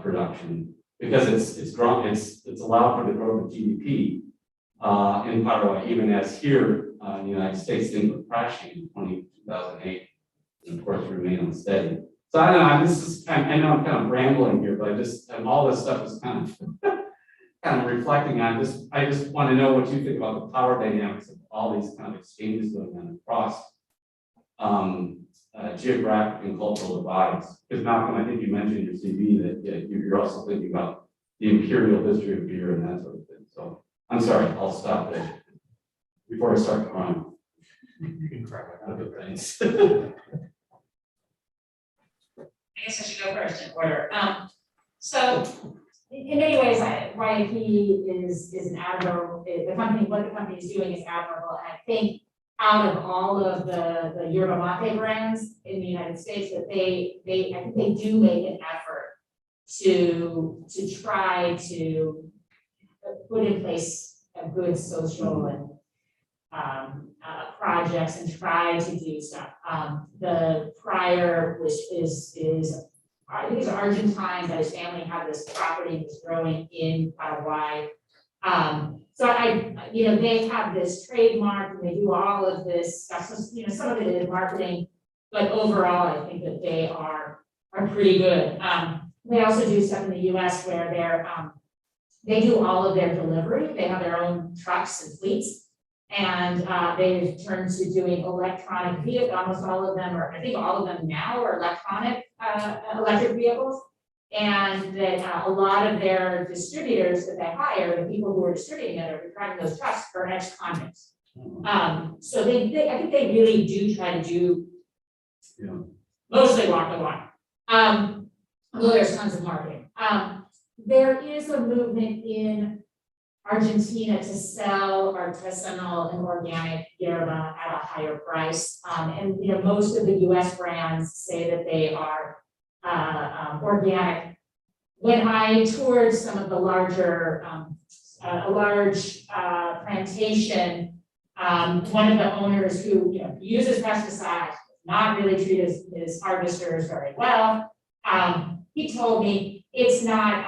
production, because it's allowed for the growth of GDP in Paraguay, even as here in the United States things were crashing in 2008, and of course remain unsteady. So I don't know. I know I'm kind of rambling here, but all this stuff is kind of reflecting on this. I just want to know what you think about the power dynamics of all these kind of exchanges going on across geographic and cultural divides. Because Malcolm, I think you mentioned in your CV that you're also thinking about the imperial history of beer and that sort of thing. So I'm sorry, I'll stop there before I start crying. You can cry. Okay, thanks. I guess I should go first in order. So in many ways, Guayaquil is an admirable, what the company is doing is admirable. And I think out of all of the yerba mate brands in the United States, that I think they do make an effort to try to put in place a good social and projects and try to do stuff. The prior, which is I think he's Argentine, but his family had this property that was growing in Paraguay. So they have this trademark and they do all of this stuff. So, some of it is marketing, but overall, I think that they are pretty good. They also do stuff in the US where they do all of their delivery. They have their own trucks and fleets. And they've turned to doing electronic vehicles. Almost all of them I think all of them now are electric vehicles. And that a lot of their distributors that they hire, the people who are distributing it or driving those trucks, are ex-convicts. So I think they really do try to do Yeah. mostly walk the walk. Although there's tons of marketing. There is a movement in Argentina to sell artisanal and organic yerba at a higher price. And most of the US brands say that they are organic. When I toured some of the larger, a large plantation, one of the owners who uses pesticides, not really treat his harvesters very well. He told me it's not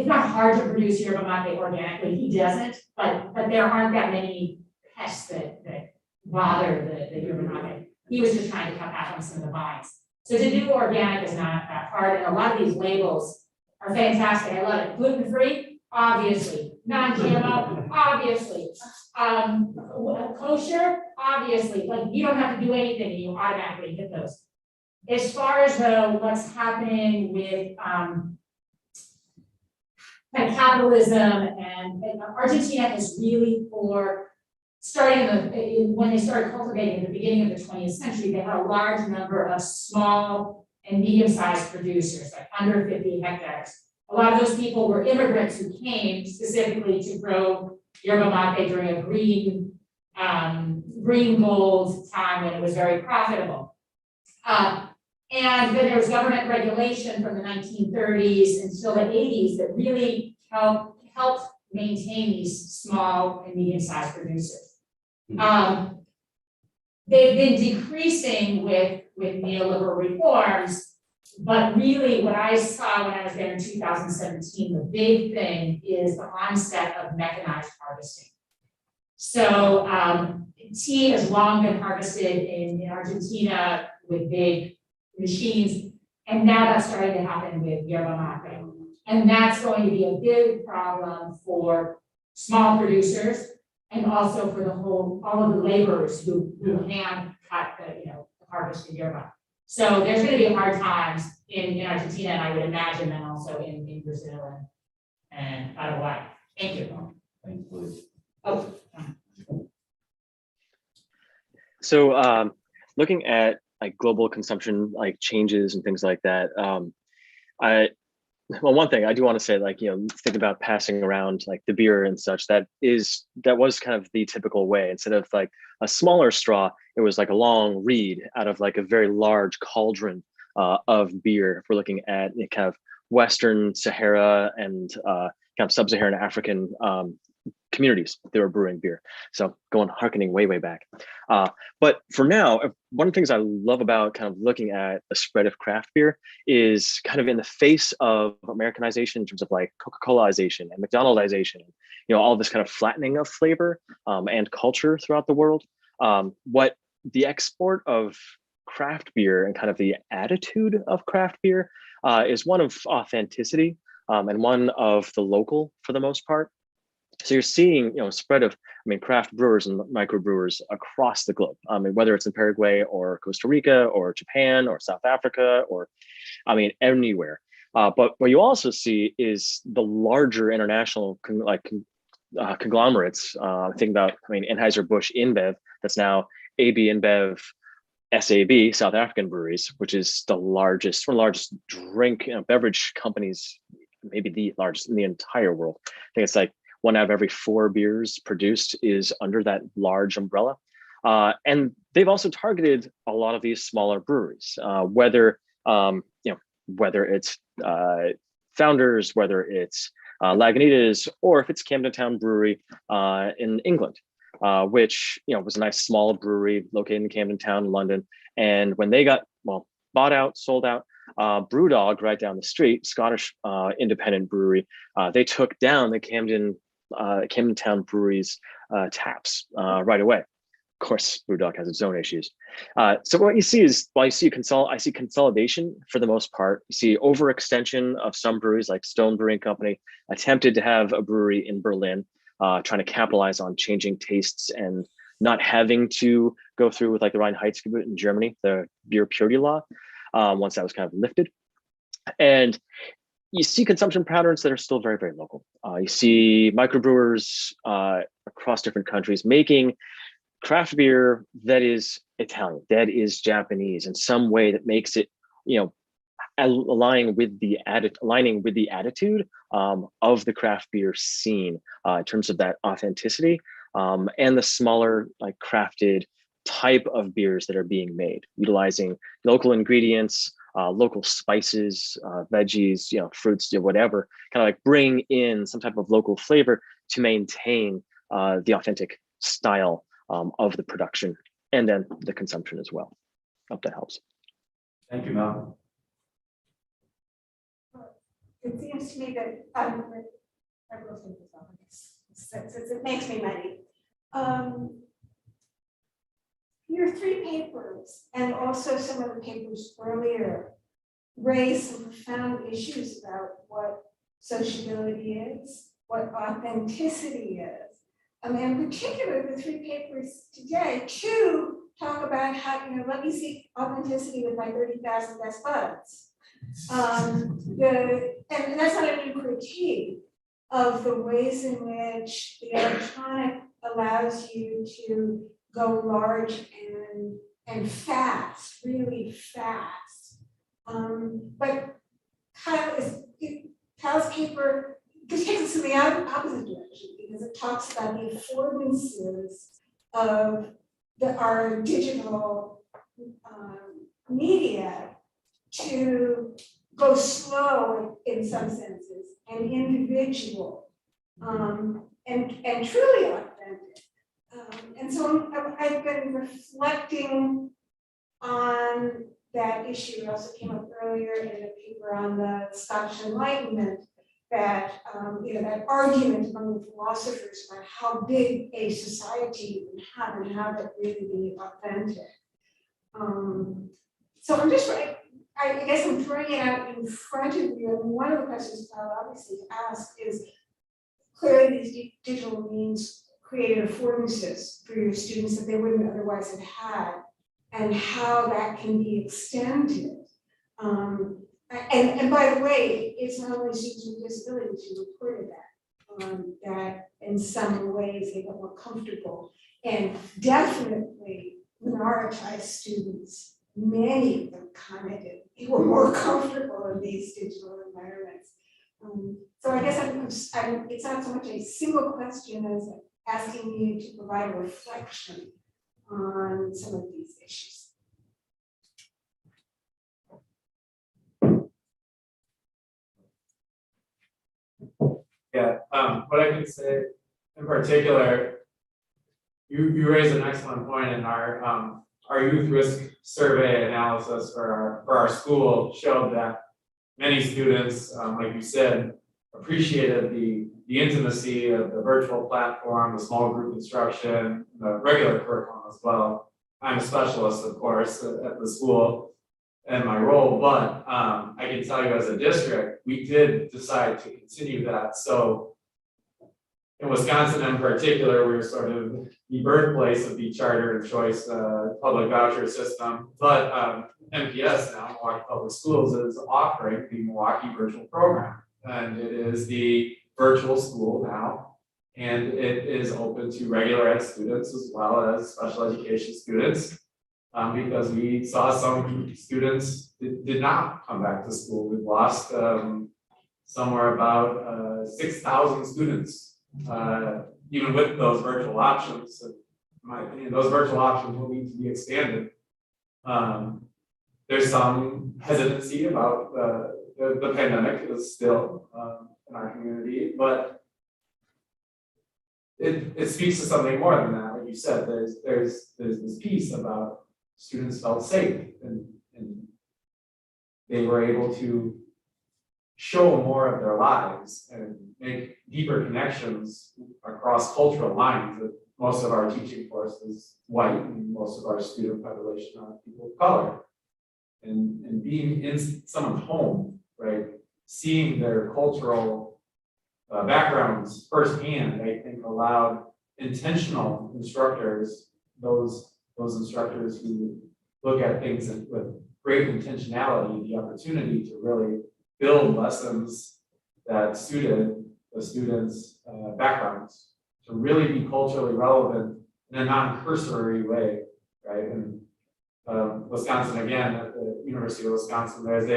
hard to produce yerba mate organically. He doesn't, but there aren't that many pests that bother the yerba mate. He was just trying to cut back on some of the vines. So to do organic is not that hard, and a lot of these labels are fantastic. I love it. Gluten-free, obviously. Non-GMO, obviously. Kosher, obviously. Like, you don't have to do anything, and you automatically get those. As far as what's happening with kind of capitalism, and Argentina is really when they started cultivating at the beginning of the 20th century, they had a large number of small and medium-sized producers, like under 50 hectares. A lot of those people were immigrants who came specifically to grow yerba mate during a green gold time when it was very profitable. And then there was government regulation from the 1930s until the 80s that really helped maintain these small and medium-sized producers. They've been decreasing with neoliberal reforms, but really what I saw when I was there in 2017, the big thing is the onset of mechanized harvesting. So tea has long been harvested in Argentina with big machines, and now that's starting to happen with yerba mate. And that's going to be a big problem for small producers, and also for all of the laborers who hand cut the harvest of yerba. So there's going to be hard times in Argentina, and I would imagine then also in Brazil and Paraguay. Thank you. Thanks, Liz. Oh. So looking at like global consumption, like changes and things like that, one thing I do want to say, like, think about passing around like the beer and such, that was kind of the typical way. Instead of like a smaller straw, it was like a long reed out of like a very large cauldron of beer. If we're looking at kind of Western Sahara and kind of sub-Saharan African communities, they were brewing beer. So harkening way back. But for now, one of the things I love about kind of looking at the spread of craft beer is kind of in the face of Americanization in terms of like Coca-Colaization and McDonaldization, all this kind of flattening of flavor and culture throughout the world. What the export of craft beer and kind of the attitude of craft beer is one of authenticity and one of the local for the most part. So you're seeing, spread of, craft brewers and microbrewers across the globe. Whether it's in Paraguay or Costa Rica or Japan or South Africa or, anywhere. But what you also see is the larger international conglomerates. Think about, Anheuser-Busch InBev, that's now AB InBev SAB, South African breweries, which is one of the largest drink beverage companies, maybe the largest in the entire world. I think it's like 1 out of every 4 beers produced is under that large umbrella. And they've also targeted a lot of these smaller breweries, whether it's Founders, whether it's Lagunitas, or if it's Camden Town Brewery in England, which was a nice small brewery located in Camden Town, London. And when they got bought out, sold out, Brewdog right down the street, Scottish independent brewery, they took down the Camden Town Brewery's taps right away. Of course, Brewdog has its own issues. So what you see is, I see consolidation for the most part. You see overextension of some breweries, like Stone Brewing Company attempted to have a brewery in Berlin, trying to capitalize on changing tastes and not having to go through with like the Reinheitsgebot in Germany, the beer purity law, once that was kind of lifted. And you see consumption patterns that are still very, very local. You see microbrewers across different countries, making craft beer that is Italian, that is Japanese in some way that makes it, aligning with the attitude of the craft beer scene in terms of that authenticity and the smaller, like crafted type of beers that are being made, utilizing local ingredients, local spices, veggies, fruits, whatever, kind of like bring in some type of local flavor to maintain the authentic style of the production and then the consumption as well. Hope that helps. Thank you, Malcolm. It seems to me that, I will think this out, since it makes me muddy. Your three papers, and also some of the papers earlier, raise some profound issues about what sociability is, what authenticity is. In particular, the three papers today, two talk about how, let me see authenticity with my 30,000 best buds. And that's not a new critique of the ways in which the electronic allows you to go large and fast, really fast. But Kyle's paper just takes us in the opposite direction because it talks about the affordances of our digital media to go slow in some senses and individual and truly authentic. And so I've been reflecting on that issue. It also came up earlier in a paper on the Scottish Enlightenment that that argument among the philosophers about how big a society you can have and how that really be authentic. So I'm just I guess I'm throwing it out in front of you. And one of the questions I'll obviously ask is clearly these digital means created affordances for your students that they wouldn't otherwise have had, and how that can be extended. And by the way, it's not only students with disabilities who reported that in some ways they got more comfortable, and definitely minoritized students, many of them commented they were more comfortable in these digital environments. So I guess it's not so much a single question as asking you to provide a reflection on some of these issues. Yeah, what I can say in particular, you raise an excellent point in our youth risk survey analysis for our school showed that many students, like you said, appreciated the intimacy of the virtual platform, the small group instruction, the regular curriculum as well. I'm a specialist, of course, at the school and my role, but I can tell you as a district, we did decide to continue that. So in Wisconsin in particular, we're sort of the birthplace of the charter and choice public voucher system. But MPS now, Milwaukee Public Schools, is offering the Milwaukee virtual program. And it is the virtual school now. And it is open to regular ed students as well as special education students. Because we saw some students did not come back to school. We've lost somewhere about 6,000 students. Even with those virtual options, in my opinion, those virtual options will need to be expanded. There's some hesitancy about the pandemic is still in our community, but it speaks to something more than that. Like you said, there's this piece about students felt safe and they were able to show more of their lives and make deeper connections across cultural lines. Most of our teaching force is white and most of our student population are people of color. And being in someone's home, right, seeing their cultural backgrounds firsthand, I think allowed intentional instructors, those instructors who look at things with great intentionality, the opportunity to really build lessons that suited the students' backgrounds to really be culturally relevant in a non-cursory way, right? And Wisconsin, again, at the University of Wisconsin, there's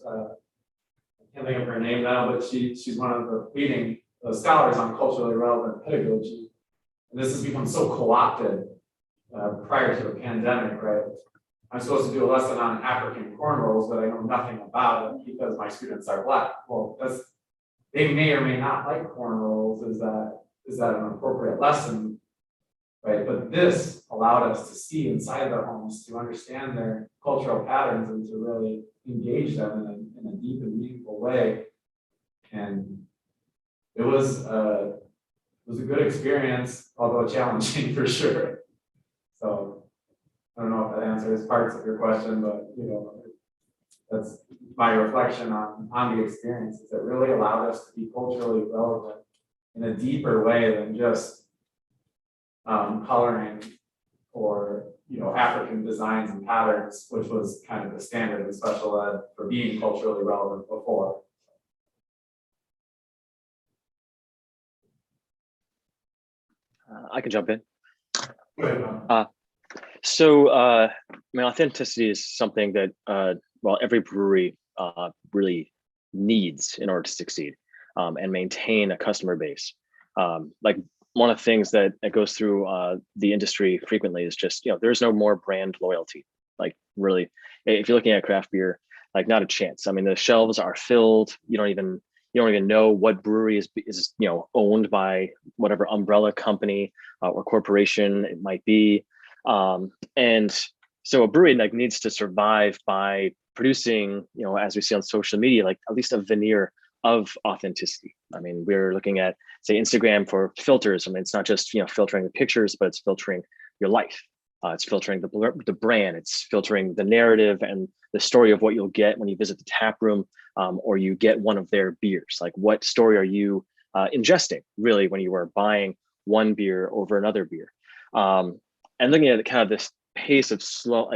I can't think of her name now, but she's one of the leading scholars on culturally relevant pedagogy. And this has become so co-opted prior to the pandemic, right? I'm supposed to do a lesson on African corn rolls, but I know nothing about it because my students are Black. Well, they may or may not like corn rolls. Is that an appropriate lesson? Right, but this allowed us to see inside their homes, to understand their cultural patterns, and to really engage them in a deep and meaningful way. And it was a good experience, although challenging for sure. So I don't know if that answers parts of your question, but that's my reflection on the experience. Is it really allowed us to be culturally relevant in a deeper way than just coloring or African designs and patterns, which was kind of the standard in special ed for being culturally relevant before. I can jump in. Go ahead, So authenticity is something that every brewery really needs in order to succeed and maintain a customer base. Like one of the things that goes through the industry frequently is just, there's no more brand loyalty. Like really, if you're looking at craft beer, like not a chance. I mean, the shelves are filled. You don't even know what brewery is owned by whatever umbrella company or corporation it might be. And so a brewery needs to survive by producing, as we see on social media, like at least a veneer of authenticity. I mean, we're looking at, say, Instagram for filters. I mean, it's not just filtering the pictures, but it's filtering your life. It's filtering the brand. It's filtering the narrative and the story of what you'll get when you visit the tap room or you get one of their beers. Like, what story are you ingesting really when you are buying one beer over another beer? And looking at kind of this pace of slow,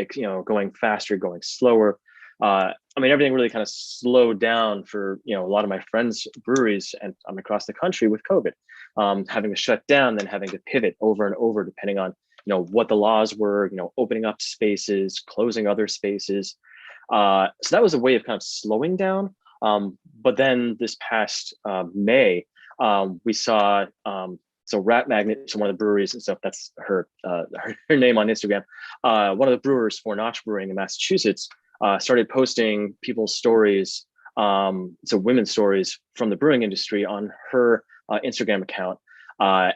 going faster, going slower. I mean, everything really kind of slowed down for a lot of my friends' breweries and across the country with COVID, having to shut down, then having to pivot over and over depending on what the laws were, opening up spaces, closing other spaces. So that was a way of kind of slowing down. But then this past May, we saw so Rat Magnet, so one of the breweries and stuff, that's her name on Instagram. One of the brewers for Notch Brewing in Massachusetts started posting people's stories, so women's stories from the brewing industry on her Instagram account,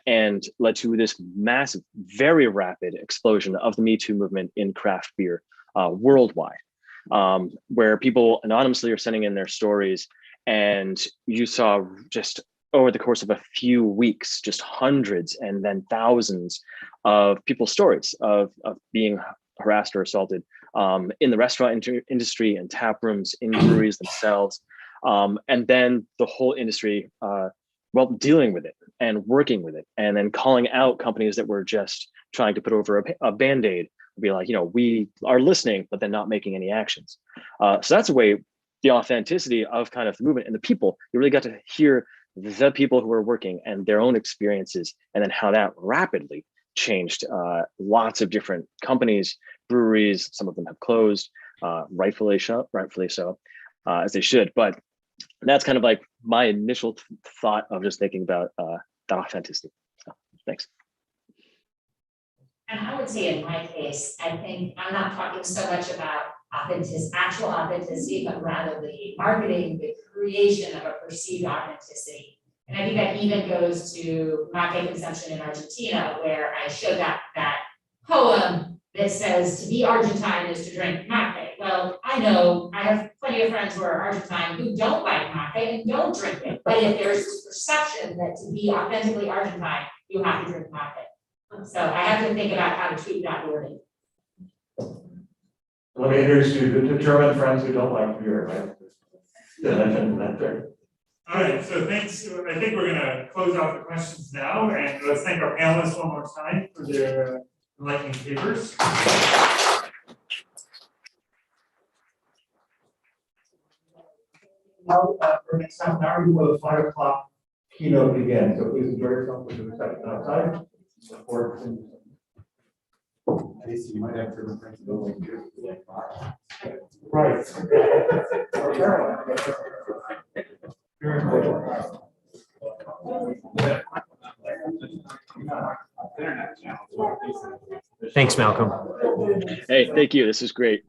and led to this massive, very rapid explosion of the Me Too movement in craft beer worldwide, where people anonymously are sending in their stories, and you saw just over the course of a few weeks, just hundreds and then thousands of people's stories of being harassed or assaulted in the restaurant industry and tap rooms, in breweries themselves. And then the whole industry, dealing with it and working with it, and then calling out companies that were just trying to put over a Band-Aid, be like, we are listening, but then not making any actions. So that's a way, the authenticity of kind of the movement and the people, you really got to hear the people who are working and their own experiences, and then how that rapidly changed lots of different companies, breweries. Some of them have closed, rightfully so, as they should. But that's kind of like my initial thought of just thinking about that authenticity. So thanks. And I would say in my case, I think I'm not talking so much about actual authenticity, but rather the marketing, the creation of a perceived authenticity. And I think that even goes to mate consumption in Argentina, where I showed that poem that says to be Argentine is to drink mate. Well, I know I have plenty of friends who are Argentine who don't like mate and don't drink it. But if there's this perception that to be authentically Argentine, you have to drink mate. So I have to think about how to tweak that wording. Let me introduce you to German friends who don't like beer, right? Yeah, All right, so thanks. I think we're gonna close out the questions now, and let's thank our panelists one more time for their enlightening papers. for next half an hour, you go to 5 o'clock keynote begins. So please enjoy yourself with the reception outside. Casey, you might have to refer to the building. Right. Thanks, Malcolm. Hey, thank you. This is great.